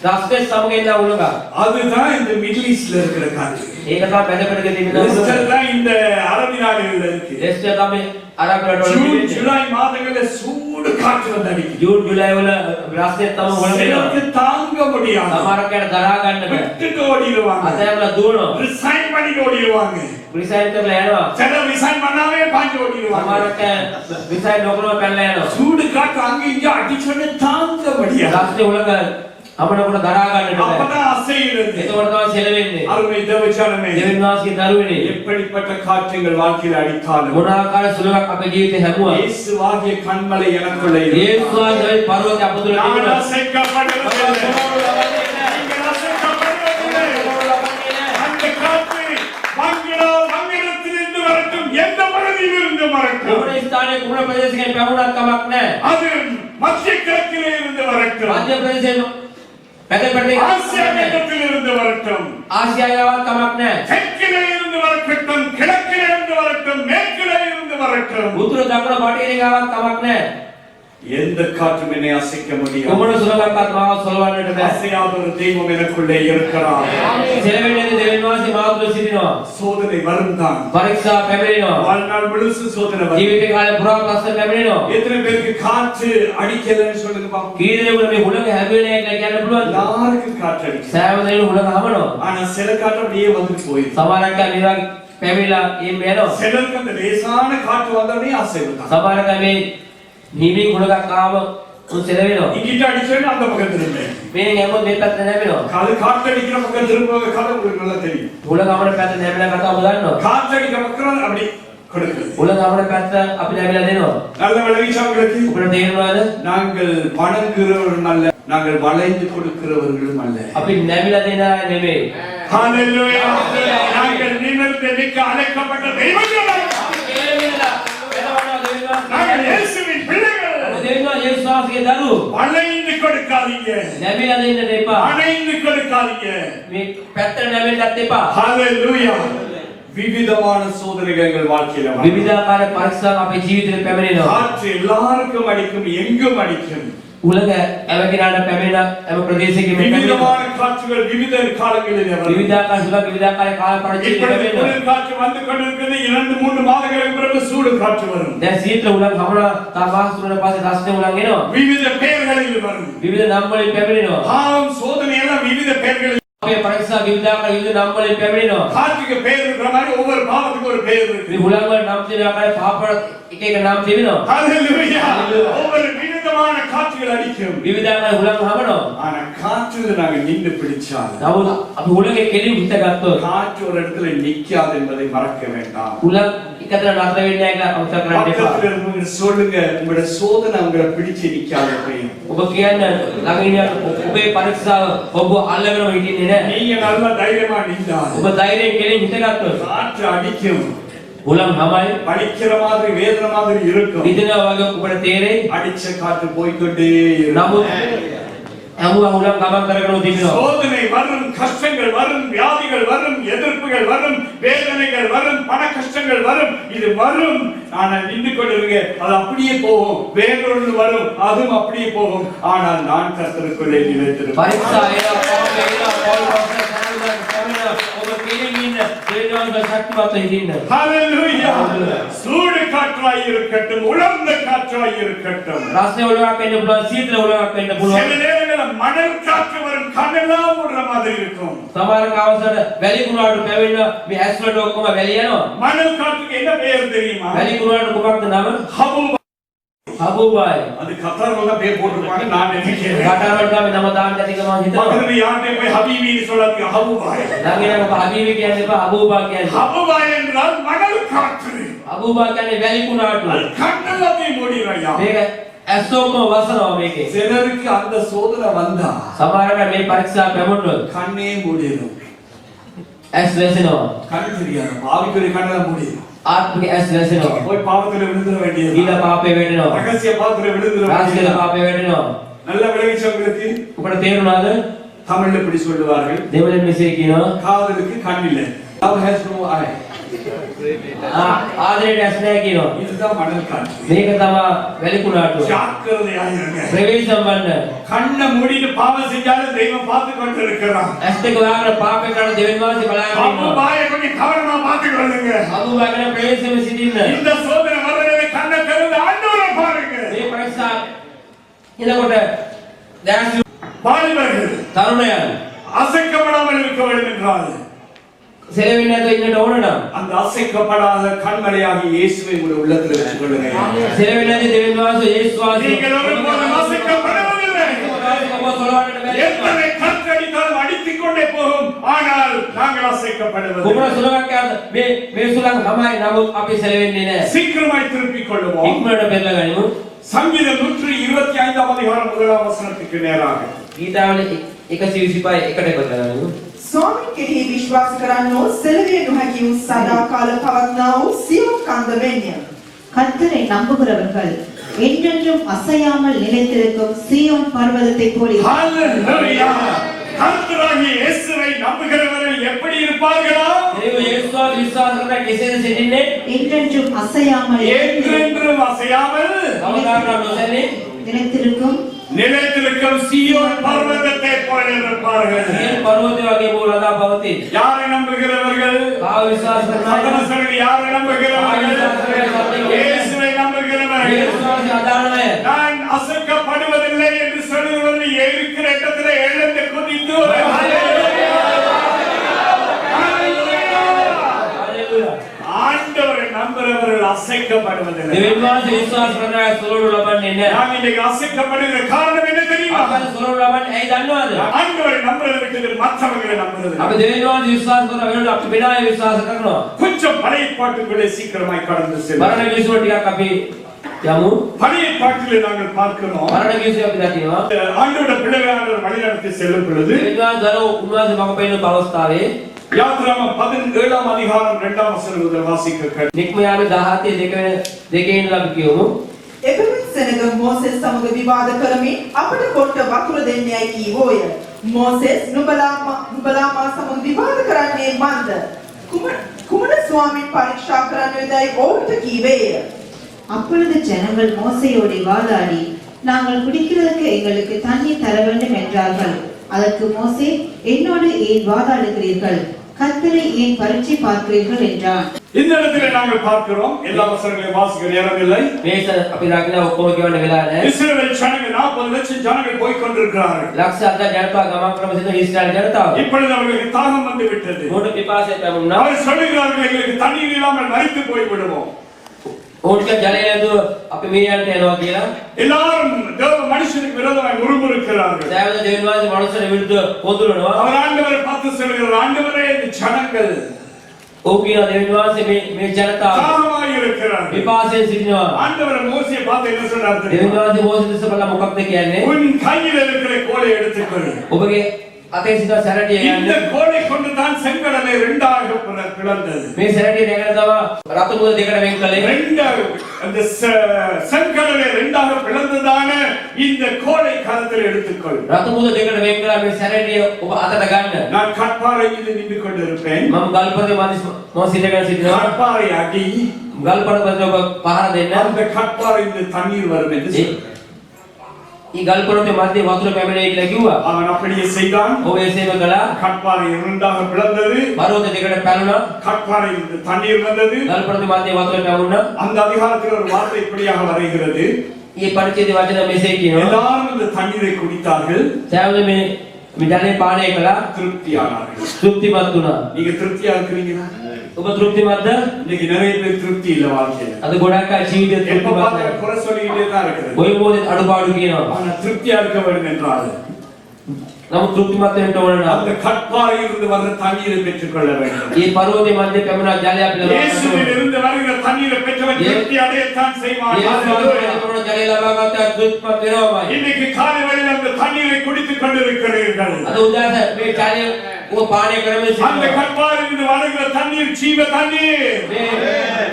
රස්කේ සමග එන උලඟක්. அதுதான் இந்த மிடில் ஈஸ்ட்ல இருக்கிற காற்று. ඒක තමයි පැදපඩක තියෙන லெஸ்டல் தான் இந்த அரபு நாடுகள்ல இருக்கு. ලෙස්ටන් තමයි අරබ් රටවල ஜூன் තියෙන්නේ. ஜூலை மாதங்கள்ல சூடு காற்று வந்து அடிக்கும். ජූන් ජූලයි වල රස්කේ තමයි උලඟ சிலருக்கு එනවා. தாங்க முடியாது. සමහරකට දරා ගන්න බෑ. விட்டுட்டு ஓடிடுவாங்க. අතෑමලා දුවනවා. ரிசைன் பண்ணி ஓடிடுவாங்க. රිසයින් කරලා යනවා. சிலர் ரிசைன் பண்ணாமே பாஞ்சு ஓடிடுவாங்க. සමහරකට රිසයින් නොකරම පැනලා යනවා. சூடு காற்று அங்க இங்க அடிச்சோடனே தாங்க முடியாது. රස්කේ උලඟ අපනකොට දරා ගන්නට බෑ. அப்பதான் அசைகிறது. එතකොට තමයි සෙලවෙන්නේ. அருமை தேவச்சனமே, දෙවියන් වහන්සේගේ දරුවනේ. எப்படிப்பட்ட காற்றுங்கள் வாழ்க்கையில் அடித்தாலும் මොන ආකාර සුළඟක් අපේ ජීවිතේ හැමුවා. இயேசுவாகிய கண்மலை எனக்குள்ளே යේසුස් වහන්සේ පර්වතය අප තුළ நான் තිබුණා. அசைக்கப்படுவதில்லை. நீங்கள் அசைக்கப்படுவதில்லை. அந்த காற்று வங்கிடத்திலிருந்து வரட்டும், எந்த பகுதியிலிருந்து வரட்டும், ඔබේ ස්ථානයේ කුමන ප්‍රදේශයකින් පැමුණක් කමක් නැහැ. அது மத்திய கிழக்கிலே இருந்து வரட்டும், මධ්‍ය ප්‍රදේශයෙන් පැදපඩේ ஆசியா கண்டத்திலிருந்து வரட்டும், ආසියාවක් කමක් නැහැ. தெற்கிலே இருந்து வரட்டும், கிழக்கிலே இருந்து வரட்டும், மேற்கிலே இருந்து வரட்டும், උතුරු දකුණ බටහිර ගාවක් කමක් නැහැ. எந்த காற்றும் என்னை அசைக்க முடியாது. කුමන සුළඟක්වත් මාව සොලවන්නට බෑ. அசையாத ஒரு தெய்வம் எனக்குள்ளே இருக்கிறார். සෙලවෙන්නේ දෙවියන් වහන්සේ මාව තුළ සිටිනවා. சோதனை வரும் தான். පරීක්ෂා පැමිණෙනවා. வாழ்நாள் முழுசும் சோதனை வரும். ජීවිත කාලේ පුරා ප්‍රශ්න පැමිණෙනවා. எத்தனை பேருக்கு காற்று அடிக்கலன்னு சொல்லுங்க பாப்போம். කී දෙනෙකුට මේ හුළඟ හැදෙන්නේ නැහැ කියලා කියන්න පුළුවන්ද? எல்லாருக்கும் காற்று அடிக்கும். සෑම දෙනෙකුට හුළඟ හමනවා. ஆனா சில காற்று அப்படியே வந்து போயிடும். සමහරක් අය නිවන් පැමිණලා එම් යනවා. சிலருக்கு அந்த லேசான காற்று வந்தோடனே அசைவு தான். සමහරක් අය මේ නිමින් හුළඟක් ආව උන් සෙලවෙනවා. இங்கிட்ட அடிச்சோன்னு அந்த பக்கம் திரும்ப. මේ හැමෝම මේ පැත්තට නැමෙනවා. காற்று அடிக்கிற பக்கம் திரும்ப கதை உங்களுக்கு நல்லா தெரியும். හුළඟ අපේ පැත්තට නැමෙන කතාව ඔබ දන්නවා. காற்று அடிக்கிற பக்கம் அப்படி கொடுக்குது. හුළඟ අපේ පැත්ත අපි නැමෙලා දෙනවා. நல்ல விளைவிச்சவங்களுக்கு ඔබට තේරෙනවද? நாங்கள் வணங்குகிறவர்கள் அல்ல, நாங்கள் வளைந்து கொடுக்கிறவர்களும் அல்ல. අපි නැමිලා දෙන අය නෙමෙයි. ஹalleluya. நாங்கள் நிமிர்ந்து நிற்க அழைக்கப்பட்ட தெய்வங்கள். විශ්වාසයේ දරුවෝ வளைந்து கொடுக்காதீங்க, නැමිලා දෙන්නට එපා. அணைந்து கொடுக்காதீங்க. මේ පැත්තට නැවෙන්නත් එපා. ஹalleluya. விவிதமான சோதனைகள் எங்கள் வாழ்க்கையில வரும். විවිධාකාර පරීක්ෂා අපේ ජීවිතේ පැමිණෙනවා. காற்று எல்லாருக்கும் அடிக்கும், எங்கும் அடிக்கும். උලක ඇවකිනාට පැමිණෙන හැම ප්‍රදේශයකම පැමිණෙනවා. விவிதமான காற்றுகள் விவித காலங்களில் வரும். විවිධාකාර සුළං විවිධාකාර කාල පරිච්ඡේදයක இப்பொழுது පැමිණෙනවා. குளிர் காற்று வந்து கொண்டிருக்கிறது. 2-3 மாதங்களுக்கு பிறகு சூடு காற்று வரும். දැන් සීතල උලන් හමුණා තාපාසුරන පස්සේ රස්නේ උලන් එනවා. விவித பெயர்களில் வரும். විවිධ නම් වලින් පැමිණෙනවා. பாவம் சோதனை எல்லாம் விவித பெயர்களில். අපේ පරීක්ෂා විවිධාකාර විවිධ නම් වලින් පැමිණෙනවා. காற்றுக்கு பெயர் இருக்கிற மாதிரி ஒவ்வொரு பாவத்துக்கும் ஒரு பெயர் இருக்கு. මේ උලන් වල නම් තියෙන ආකාරය පාපවල එක එක නම් තිබෙනවා. ஹalleluya. ஒவ்வொரு விவிதமான காற்றுகள் அடிக்கும். විවිධාකාර උලන් හමනවා. ஆனா காற்றுல நாங்க நின்று பிடிச்சால் නමුත් අපි උලගේ කෙලින් හිට ගත්තොත් காற்று ஒரு இடத்துல நிக்காது என்பதை மறக்க வேண்டாம். උලන් එකතන නතර වෙන්නේ නැහැ කියලා අමතක කරන්න එපා. பக்கத்துல இருக்கவங்க சொல்லுங்க, உங்களோட சோதனை உங்களை பிடிச்சு நிக்காது போய். ඔබ කියන්නේ ළඟ ඉන්න ඔබේ පරීක්ෂාව ඔබ අල්ලගෙන හිටින්නේ නැහැ. நீங்க நல்ல தைரியமா நின்றால் ඔබ ධෛර්යයෙන් කෙලින් හිටගත්තොත් காற்று அடிக்கும். උලන් හමයි அடிக்கிற மாதிரி வேதனை மாதிரி இருக்கும். විදිනා වගේ ඔබට තේරෙයි. அடிச்ச காற்று போய்க்கொண்டே இருக்கும். නමුත් හැමෝම උලන් ගමන් කරගෙන තිබෙනවා. சோதனை வரும், கஷ்டங்கள் வரும், வியாதிகள் வரும், எதிர்ப்புகள் வரும், வேதனைகள் வரும், பண கஷ்டங்கள் வரும். இது வரும். ஆனா நின்று கொண்டிருங்க, அது அப்படியே போகும். வேறொன்று வரும், அதுவும் அப்படியே போகும். ஆனால் நான் கர்த்தருக்குள்ளே நிலைத்திருப்பேன். පරීක්ෂා එනවා පොල් ඔබ කෙලින් ඉන්න දේවාංග ශක්තිමත් හිටින්න. ஹalleluya. சூடு காற்றாய் இருக்கட்டும், உலர்ந்த காற்றாய் இருக்கட்டும். රස්නේ උලක් වෙන්න පුළුවන්, සීතල උලක් වෙන්න சில පුළුවන්. நேரங்களில் மணல் காற்று வரும், கண்ணெல்லாம் விடுற மாதிரி இருக்கும். සමහර අවසර වැලි කුණාටු පැවෙන්න මේ ඇස් වලට ඔක්කොම වැලි යනවා. மணல் காற்றுக்கு என்ன பெயர் தெரியுமா? වැලි කුණාටු කුමක්ද නම? ஹபூபா. හබුබයි. அது கத்தார்ல பேர் போட்டிருப்பாங்க, நான் நினைக்கிறேன். කටාවට ගාවේ නම දාන්න ඇතික මම හිතනවා. பக்கத்துல யார்கிட்ட போய் ஹபீபின்னு சொல்லாதீங்க, ஹபூபாய். ළඟිනම හබීබි කියන්නේ එපා, හබුබා කියන්නේ. ஹபூபாய் என்றால் மணல் காற்று. හබුබා කියන්නේ වැලි කුණාටු. அது கண்ணெல்லாம் மூடிடுறாயா. මේක ඇස් ඔක්කොම වසනවා මේකේ. சிலருக்கு அந்த சோதனை வந்தா සමහරකට මේ පරීක්ෂා පැමුණොත් கண்ணே மூடிடும். ඇස් වැසෙනවා. கண் தெரியாது, பாவிக்குரிய கண்ணெல்லாம் மூடிடும். ආත්මික ඇස් වැසෙනවා. போய் பாவத்துல விழுந்துட வேண்டியது. ඊළ පාපේ වැටෙනවා. ரகசிய பாவத்துல விழுந்துட රාජ්‍යල வேண்டியது. පාපේ වැටෙනවා. நல்ல விளைவிச்சவங்களுக்கு ඔබට තේරුණාද? தமிழ்ல இப்படி சொல்லுவார்கள், දෙවලෙන් මෙසේ කියනවා. காதலுக்கு கண் இல்லை. Love has no eye. ආදරයට ඇස් නැහැ කියනවා. இதுதான் மணல் காற்று. මේක තමයි වැලි කුණාටුව. ஜாக்கிரதையாயிருங்க. ප්‍රවේශම් වන්න. கண்ணை மூடிட்டு பாவம் செஞ்சாலும் தெய்வம் பார்த்து கொண்டு இருக்கிறான். ඇස් දෙක වහගෙන පාපේ කරන දෙවියන් වහන්සේ බලාගෙන அப்போ ඉන්නවා. பாயை கொஞ்சம் கவனமா பார்த்து கொள்ளுங்க. හබුබාගෙන ප්‍රවේශම සිටින්න. இந்த சோதனை வர்றதை கண்ணை திறந்து ஆண்டவரை பாருங்க. මේ පරීක්ෂා එනකොට දැන් வாலிபர்கள் තරුණයන් அசைக்கப்படாமல் இருக்க வேண்டும் என்றால் සෙලවෙන්නේ නැතුව ඉන්නට ඕන නම් அந்த அசைக்கப்படாத கண்மலையாகி இயேசுவை உங்கள் உள்ளத்தில் வச்சுக் கொள்ளுங்க. සෙලවෙන්නේ නැති දෙවියන් වහන්සේ යේසුස් වහන්සේ நீங்கள் ஒருபோதும் அசைக்கப்படுவதில்லை. ඔබ සොලවන්නට බැහැ. எத்தனை கற்றடித்தாலும் அடித்துக் கொண்டே போகும், ஆனால் நாங்கள் அசைக்கப்படுவதில்லை. කුමන සුලක් යද්ද මේ සුලක් තමයි නමුත් අපි සෙලවෙන්නේ නැහැ. சீக்கிரமாய் திருப்பிக் கொள்ளுவோம். ඉක්මනට පෙරලා ගනිමු. சங்கீதம் 125 அதிகாரம் 1 வசனத்துக்கு நேராக ගීතාවල 125 එකට එකතු කරගනිමු. ස්වාමීන් කෙරෙහි විශ්වාස කරන්නෝ සෙලවිය නොහැකි වූ සදාකාල පවත්නා වූ සියුම් කන්ද වෙන්ය. கர்த்தரை நம்புகிறவர்கள் என்றென்றும் அசையாமல் நிலைத்திருக்கும் சீயோன் பர்வதத்தைப் போல ஹalleluya. கர்த்தராகிய இயேசுவை நம்புகிறவர்கள் எப்படி இருப்பார்களா? දේව යේසුස් වහන්සේ විශ්වාස කරන කෙසේද සිටින්නේ? என்றென்றும் அசையாமல் என்றென்றும் அசையாமல் කවදාකවත් නොසැලී நிலைத்திருக்கும் நிலைத்திருக்கும் சீயோன் பர்வதத்தை போல இருப்பார்கள். සියලු පර්වතය වගේ බෝලදා පවතී. யாரை நம்புகிறவர்கள்? ආව විශ්වාස කරනවා. சகலசர்கள் யாரை நம்புகிறவர்கள்? இயேசுவை நம்புகிறவர்கள். යේසුස් වහන්සේ අදාළමය. நான் அசைக்கப்படுவதில்லை என்று சொல்லுவதில் இருக்கிற இடத்துல எழுந்து குதித்து ஒரு ஹalleluya. හalleluya. ஆண்டவரை நம்புகிறவர்கள் அசைக்கப்படுவதில்லை. දෙවියන් වහන්සේ විශ්වාස කරන අය සොලවනු ලබන්නේ නැහැ. நாம் இன்னைக்கு அசைக்கப்படுகிற காரணம் என்ன தெரியுமா? අපට සොලවනු ලබන්නේ ඇයි දන්නවද? ஆண்டவரை நம்புறதுக்கு மற்றவர்களை நம்புறது. අපි දෙවියන් වහන්සේ විශ්වාස කරන වෙලාවට අපි වෙනාය විශ්වාස කරනවා. கொஞ்சம் பழைய பாட்டுக்குள்ளே சீக்கிரமாய் கடந்து செல்வோம். මරණ කිවිසුව ටිකක් අපි යමු. பழைய பாட்டிலே நாங்கள் பார்க்கிறோம், මරණ කිවිසුව අපි දකිනවා. ஆண்டவருடைய பிள்ளைகளானவர் வழிநடத்தி செல்லும் பொழுது දෙවියන් වහන්සේ දරෝ උන්වහන්සේ මඟ පෙන්වන අවස්ථාවේ யாத்ராகமம் 17 அதிகாரம் 2 வசனம் முதல் வாசிக்க නික්ම යාමේ 17 දෙකේ ඉඳලා අපි කියමු. එබැවින් සෙනග මෝසෙස් සමග විවාද කරමින් අපට කොට වතුර දෙන්නේයි කීවෝය. මෝසෙස් නුඹලා මා සමග විවාද කරන්නේ මන්ද? කුමන ස්වාමීන් පරීක්ෂා කරන්නේදයි ඔවුන්ට කීවේය. அப்பொழுது ஜனங்கள் மோசேயோடு வாதாடி, நாங்கள் குடிக்கிறதுக்கு எங்களுக்கு தண்ணீர் தர வேண்டும் என்றார்கள். அதற்கு மோசே, என்னோடு ஏன் வாதாடுகிறீர்கள்? கர்த்தரை ஏன் பரீட்சை பார்க்கிறீர்கள் என்றான். இந்த இடத்திலே நாங்கள் பார்க்கிறோம், எல்லா வசனங்களையும் வாசிக்க நேரமில்லை. මේස අපි රකින්න ඔක්කොම කියවන්න වෙලා නැහැ. இஸ்ரவேல் ஜனங்கள் 40 லட்சம் ஜனங்கள் போய் கொண்டிருக்கிறார்கள். ලක්ෂ 7ක් ජනතාව ගමන් ක්‍රම සිට ඊශ්‍රායල් ජනතාව. இப்பொழுது அவர்களுக்கு தாகம் வந்து விட்டது. මොඩ පිපාසය පැමුණා. அவர் சொல்லுகிறார்கள், எங்களுக்கு தண்ணீர் இல்லாமல் மரித்து போய் விடுவோம். ඕන්ට ජලය නැතුව අපි මියන්ට යනවා කියලා. எல்லாரும் தேவ மனுஷனுக்கு விரோதமாய் முறுமுறுக்கிறார்கள். සෑම දෙවියන් වහන්සේ මනුස්සයෙක් විරුද්ධව කොඳුරනවා. அவர் ஆண்டவரை பார்த்து சொல்கிறார், ஆண்டவரே இந்த ஜனங்கள் ඔව් කියන දෙවියන් වහන්සේ මේ ජනතාව தாகமாய் இருக்கிறார்கள். පිපාසයෙන් සිටිනවා. ஆண்டவர் மோசேயை பார்த்து என்ன சொன்னார் දෙවියන් தெரியுமா? වහන්සේ මෝසෙස් දෙස බලලා මොකක්ද කියන්නේ? உன் கையில் இருக்கிற கோலை எடுத்துக்கொள். ඔබගේ අතේ සිට සැරටිය இந்த යන්නේ. கோலை கொண்டு தான் செங்கடலை இரண்டாக பிளந்தது. මේ සැරටිය දෙකට තමයි රතු මුද දෙකට වෙන් කළේ. இரண்டாக அந்த செங்கடலை இரண்டாக பிளந்ததான இந்த கோலை கரத்தில் எடுத்துக்கொள். රතු මුද දෙකට වෙන් කළා මේ සැරටිය ඔබ අතට ගන්න. நான் கற்பாறை மீது நின்று கொண்டிருப்பேன். මම ගල්පතේ මම සිටගෙන සිටිනවා. கற்பாறை அடி ගල්පත පතේ ඔබ පහර දෙන්න. அந்த கற்பாறை இந்த தண்ணீர் வரும் என்று சொன்னார். ඊ ගල්පතේ මැදේ වතුර පැමිණෙයි කියලා කිව්වා. அவன் அப்படியே செய்தான். ඔබ එසේම කළා. கற்பாறை இரண்டாக பிளந்தது. පර්වත දෙකට පැනුණා. கற்பாறை இந்த தண்ணீர் வந்தது. ගල්පතේ මැදේ වතුර පැමුණා. அந்த அதிகாரத்தில் ஒரு வார்த்தை இப்படியாக வருகிறது. ඊ පරිච්ඡේදයේ වචන මෙසේ කියනවා. எல்லாரும் இந்த தண்ணீரை குடித்தார்கள், සෑම මේ ජලය පානය කළා. திருப்தியானார்கள். තෘප්තිමත් වුණා. நீங்க திருப்தியா இருக்கிறீங்களா? ඔබ තෘප්තිමත්ද? இன்னைக்கு நிறைய பேர் திருப்தி இல்ல வாழ்க்கையில. අද ගොඩක් අය ජීවිතේ எப்ப තෘප්තිමත් பார்த்தாலும் නැහැ. குறை சொல்லிக்கிட்டே தான் இருக்கிறது. කොයි මොහොතේ අඩුපාඩු කියනවා. ஆனா திருப்தியா இருக்க வேண்டும் என்றால் නමුත් තෘප්තිමත් වෙන්න ඕන නම් அந்த கற்பாறையில் இருந்து வர்ற தண்ணீரை பெற்றுக்கொள்ள வேண்டும். මේ පර්වතයේ මැදේ පැමුණා ජලය අපි ලබා இயேசுவில் ගන්නවා. இருந்து வருகிற தண்ணீரை பெற்றவன் திருப்தி அடையத்தான் செய்வான். යේසුස් වහන්සේ ජලය ලබා ගත්තා තෘප්තිමත් වෙනවාමයි. இன்னைக்கு காலை வேளையில் அந்த தண்ணீரை குடித்துக் கொண்டிருக்கிறீர்கள். අද උදෑසන මේ ජලය ඔබ පානය කරමින් அந்த සිටිනවා. கற்பாறையில் இருந்து வருகிற தண்ணீர் ஜீவ தண்ணீர்.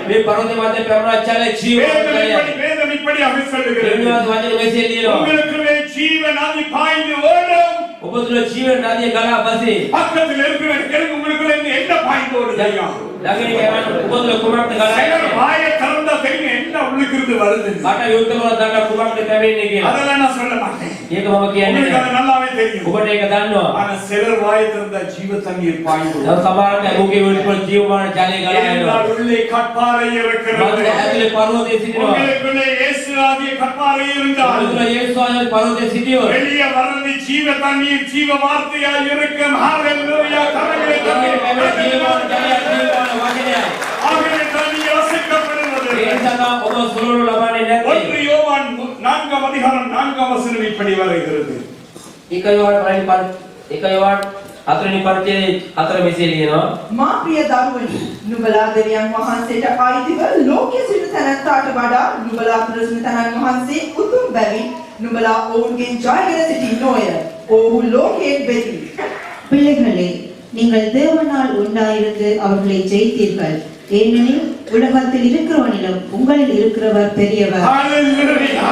මේ පර්වතයේ මැදේ පැමුණා ජලය ජීවන ජලය. வேதம் இப்படியாக சொல்லுகிறது. දෙවියන් වහන්සේ මෙසේ ලියනවා. உங்களுக்குள்ளே ஜீவ நதி பாய்ந்து ஓடும். ඔබ තුළ ජීවන නදිය ගලා බසේ. பக்கத்தில் இருக்கிறவர்களுக்கு உங்களுக்குள்ள இருந்து என்ன பாய்ந்து ஓடுது ஐயா? ළඟින් යන ඔබ තුළ කුමක්ද ගලා சிலர் යන්නේ? வாயை திறந்தா தெரியும் என்ன உள்ளுக்கு இருந்து வருது. මට යුද්ධ කරන දඬ කුමක්ද පැවෙන්නේ කියලා. அதெல்லாம் நான் சொல்ல மாட்டேன். ඒක මම කියන්නේ உங்களுக்கு නැහැ. அது நல்லாவே தெரியும். ඔබට ඒක දන්නවා. ஆனா சிலர் வாயை திறந்தா ஜீவ தண்ணீர் பாய்ந்து දැන් ஓடும். සමහරවිට ඔබගේ උඩට ජීවමාන ජලය ගලා යනවා. ஏனென்றால் உள்ளே கற்பாறை இருக்கிறது. මන්ද ඇතුලේ පර්වතයේ සිටිනවා. உங்களுக்குள்ளே இயேசு ஆகிய கற்பாறை இருந்தால் ඔබතුළ යේසුස් වහන්සේ පර්වතයේ සිටියොත් வெளியே வளர்ந்து ஜீவ தண்ணீர் ஜீவ வார்த்தையாய் இருக்கும். ஹalleluya. கரங்களை தட்டி ජීවමාන ජලය ජීවමාන වචනයයි. ஆகிய தண்ணீர் அசைக்கப்படுகிறது. ඒ නිසා ඔබ සුළුණු ලබන්නේ නැත්තේ. 1 யோவான் 4 அதிகாரம் 4 வசனம் இப்படி வருகிறது. එක යෝවාන් 4 පරිච්ඡේදයේ 4 මෙසේ ලියනවා. මා ප්‍රිය දරුවනි, නුඹලා දෙවියන් වහන්සේට අයිතිව ලෝකයේ සිටින තැනැත්තාට වඩා නුඹලා අතර සිටින තැනැත් වහන්සේ උතුම් බැවින් නුඹලා ඔවුන්ගෙන් ජයගෙන සිටින්නෝය. ඔවුහු ලෝකයෙන් බෙදී. பிள்ளைகளே, நீங்கள் தேவனால் உண்டாயிருந்து அவர்களை ஜெயித்தீர்கள். ஏனெனில் உலகத்தில் இருக்கிறவனிலும் உங்களில் இருக்கிறவர் பெரியவர். ஹalleluya.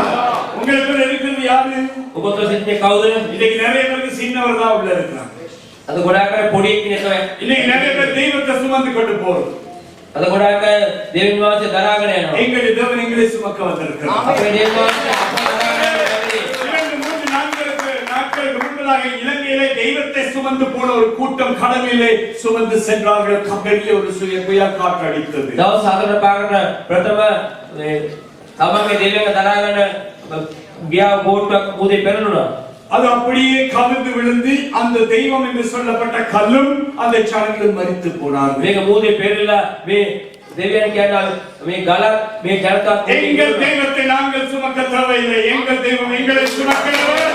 உங்களுக்குள்ள இருக்கிறது யாரு? ඔබ තුළ සිටින්නේ කවුද? இன்னைக்கு நிறைய பேருக்கு சின்னவர் தான் உள்ள இருக்காங்க. අද ගොඩාක් අය පොඩි කෙනෙක් තමයි. இன்னைக்கு நிறைய பேர் தெய்வத்தை சுமந்து கொண்டு போறோம். අද ගොඩාක් අය දෙවියන් වහන්සේ දරාගෙන යනවා. எங்களுடைய தேவன் எங்களை சுமக்க வந்திருக்கிறார். අපේ දෙවියන් වහන්සේ අප දරාගෙන යන්නේ. 2-3 நாட்களுக்கு முன்பதாக இலங்கையிலே தெய்வத்தை சுமந்து போன ஒரு கூட்டம் கடலிலே சுமந்து சென்றார்கள். பெரிய ஒரு புயல் காற்றடித்தது. දවස් 4 පාරකට ප්‍රථම තමන්ගේ දෙවියන් දරාගෙන ගියා බෝට්ටුවක් මුදේ පෙරළුණා. அது அப்படியே கவிழ்ந்து விழுந்து அந்த தெய்வம் என்று சொல்லப்பட்ட கல்லும் அந்த ஜனங்களும் மரித்து போனார்கள். මේක මුදේ පෙරළලා මේ දෙවියන් කියනවා මේ ගලක් මේ ජනතාව எங்கள் தெய்வத்தை நாங்கள் சுமக்க தேவையில்லை. எங்கள் தெய்வம் எங்களை சுமக்கிறவர்.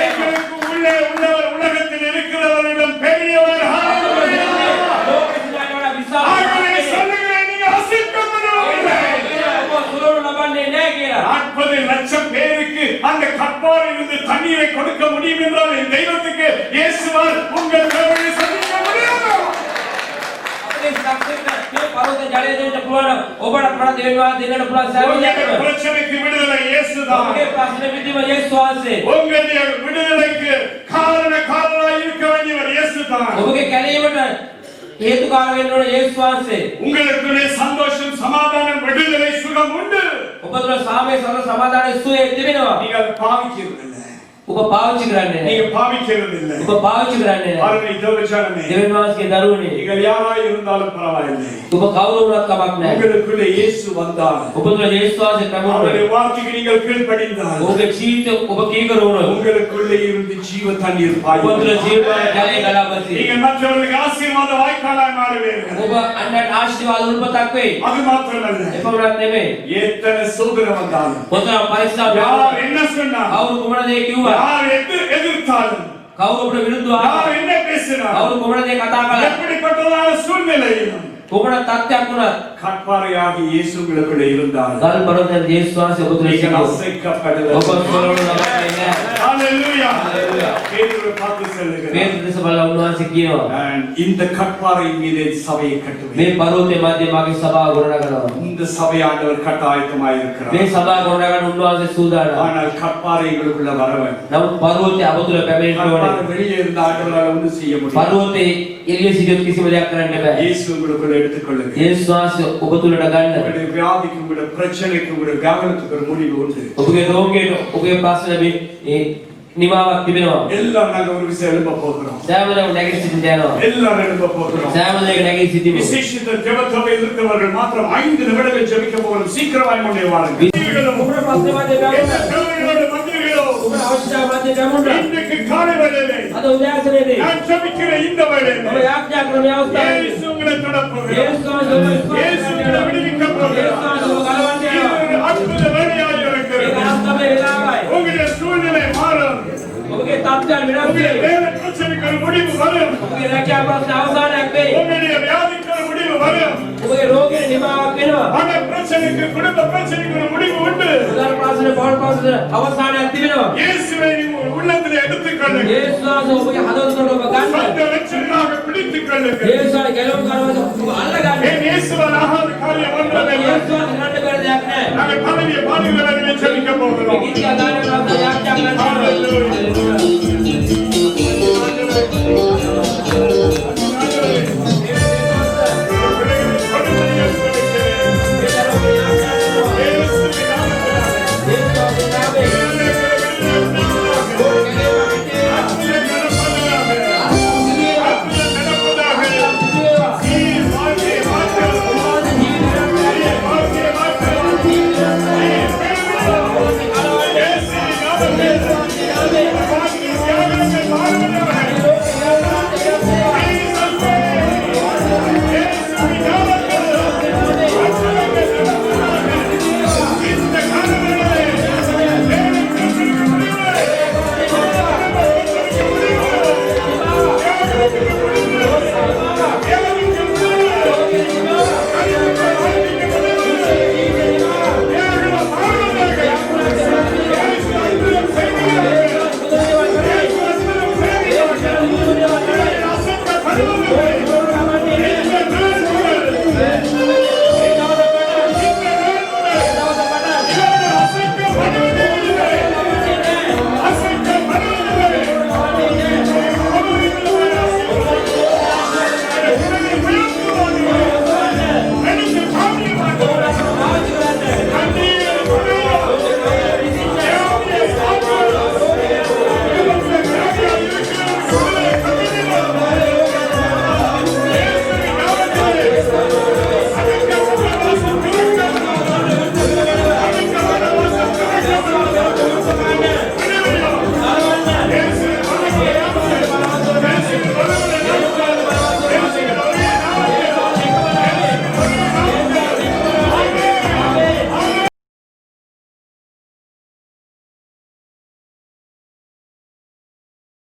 எங்களுக்கு உள்ளே உள்ளவர் உலகத்தில் இருக்கிறவரிடம் பெரியவர். ஹalleluya. ஆகவே சொல்லுகிறேன், நீங்க அசைக்கப்படுவதில்லை. 40 லட்சம் பேருக்கு அந்த கற்பாறையிலிருந்து தண்ணீரை கொடுக்க முடியும் என்றால் என் தெய்வத்துக்கு இயேசுவால் உங்கள் தேவையை சந்திக்க முடியாது. අපේ සක්සෙන්න මේ පරෝත ඔබට ජලය දෙන්න පුළුවන්. ඔබට ප්‍රාණ දෙවියන් දෙන්නට පුළුවන් සෑම உங்களுடைய දෙයක්ම. பிரச்சனைக்கு விடுதலை இயேசுதான். ඔබගේ ප්‍රශ්න විසඳීම යේසුස් වහන්සේ. உங்களுடைய விடுதலைக்கு காரணராய் இருக்க வேண்டியவர் இயேசுதான். ඔබගේ කැලීමට හේතුකාර වෙන්න ඕන යේසුස් වහන්සේ. உங்களுக்குள்ளே சந்தோஷம், சமாதானம், விடுதலை, சுகம் உண்டு. ඔබ තුළ සාමය සහ සමාදානයේ සුවය තිබෙනවා. நீங்கள் பாவிக்கிறதில்லை. ඔබ පාවිච්චි කරන්නේ නැහැ. நீங்க பாவிக்கிறதில்லை. ඔබ පාවිච්චි කරන්නේ නැහැ. அருமை தேவஜனமே, දෙවියන් වහන්සේගේ දරුවනේ. நீங்கள் யாராய் இருந்தாலும் பரவாயில்லை. ඔබ කවුරු වුණත් කමක් නැහැ. உங்களுக்குள்ளே இயேசு வந்தார். ඔබ තුළ යේසුස් වහන්සේ அவருடைய ප්‍රමුඛයි. வார்த்தைக்கு நீங்கள் கீழ்ப்படிந்தால் ඔබගේ ජීවිතය ඔබ කීකරු වුණොත් உங்களுக்குள்ளே இருந்து ஜீவ தண்ணீர் பாயும். ඔබ තුළ ජීවමාන ජලය ගලා බසී. நீங்கள் மற்றவர்களுக்கு ஆசீர்வாத வாய்க்காலாய் மாறுவீர்கள். ඔබ අන්නට ආශිර්වාද උල්පතක් වෙයි. அது மாத்திரமல்ல, එපමණක් නෙමෙයි. எத்தனை சோதனை வந்தாலும், කොතරම් පරිස්සම් யார் என்ன சொன்னாலும், කවුරු කුමන දේ කිව්වා, யார் எதிர்த்தாலும், කවුරු අපට විරුද්ධව யார் என்ன பேசினாலும், කවුරු කුමන දේ කතා කළා, எப்படிப்பட்டதான சூழ்நிலையிலும் කුමන තත්ත්වයක් වුණත් கற்பாறையாகி இயேசு உங்களுக்குள்ளே இருந்தார். ගල් පරෝතන යේසුස් වහන්සේ ඔබ තුළ நீங்கள் සිටිනවා. அசைக்கப்படுவதில்லை. ඔබ සොලවනු ලබන්නේ නැහැ. ஹalleluya. ஹalleluya. பேதுரு பார்த்து சொல்லுகிறார், මේ දෙස බලලා උන්වහන්සේ කියනවා நான் இந்த கற்பாறையின் மீது சபையை கட்டுவேன். මේ පරෝතේ මැද මගේ සභාව ගොඩනගනවා. இந்த சபை ஆண்டவர் கட்டாயத்தமாய் இருக்கிறார். මේ සභාව ගොඩනගන්න උන්වහන්සේ சூதாනම්. ஆனால் கற்பாறைகளுக்குள்ள வரவன் නමුත් පරෝතේ අප තුළ පැමිණෙන්න கற்பாறை ඕනේ. வெளியே இருந்த ஆண்டவரால் ஒன்றும் செய்ய முடியாது. පරෝතේ එළිය සිටියොත් කිසිම දෙයක් කරන්න බෑ. இயேசு உங்களுக்குள்ள எடுத்துக்கொள்ளுங்க. යේසුස් වහන්සේ ඔබ තුළට ගන්න. உங்களுடைய வியாதிக்கு, உங்களுடைய பிரச்சனைக்கு, உங்களுடைய வியாகுலத்துக்கு ஒரு முடிவு உண்டு. ඔබගේ රෝගයට ඔබගේ ප්‍රශ්න මේ නිමාවක් තිබෙනවා. எல்லாம் நாங்க ஒரு விஷயம் எழுப்ப போகிறோம். සෑම දෙයක්ම නැගී සිටින්න යනවා. எல்லாம் எழுப்ப போகிறோம். සෑම දෙයක නැගී සිටිමු. விசேஷித்த ஜெபத்தொகையில் இருக்கிறவர்கள் மாத்திரம் 5 நிமிடங்கள் ஜெபிக்க போகிறோம். சீக்கிரமாய் முன்னே வாருங்கள். ඔබට ප්‍රශ්න මැද எந்த බැලුවා. தேவையோடு வந்தீர்களோ, ඔබට අවශ්‍යතාව මැද බැලුණා. இன்றைக்கு காலை வேளையிலே අද උදෑසනේදී நான் ஜெபிக்கிற இந்த வேளையிலே ඔබ යාඥා කරන මේ අවස්ථාවේ இயேசு உங்களை தொடப் போகிறார். යේසුස් වහන්සේ ඔබ இயேசு உங்களை விடுவிக்க போகிறார். යේසුස් වහන්සේ ඔබ ගලවන්න යනවා. இது அற்புத வேலையாய் ඒක இருக்கிறது. අස්තමේ වෙලාවයි. உங்களுடைய சூழ்நிலை மாறும். ඔබගේ තත්ත්වයන් වෙනස් உங்களுடைய වෙයි. வேலை பிரச்சனைக்கு ஒரு முடிவு வரும். ඔබගේ රැකියාව ප්‍රශ්න අවසානයක් වෙයි. உங்களுடைய வியாதிக்கு ஒரு முடிவு வரும். ඔබගේ රෝගයේ නිමාවක් වෙනවා. பண பிரச்சனைக்கு, குடும்ப பிரச்சனைக்கு ஒரு முடிவு உண்டு. උදාර ප්‍රශ්න පොල් ප්‍රශ්න අවසානයක් තිබෙනවා. இயேசுவை உங்கள் உள்ளத்திலே எடுத்துக்கொள்ளுங்கள். යේසුස් වහන්සේ ඔබගේ හදවත තුළ ඔබ ගන්න. சத்த ரட்சகராக பிடித்துக் கொள்ளுங்கள். යේසුස් වහන්සේ ගැලවුම් කරවද ඔබ අල්ල ගන්න. என் இயேசுவால் ஆகாத காரியம் ඔබ ஒன்றுமில்லை. යේසුස් වහන්සේ කරන්න බැරි දෙයක් නැහැ. நாங்கள் பதவியை பாடுகளை ஜெபிக்க போகிறோம். මේ කිසියා ගානකට යාඥා කරන්න. Hallelujah.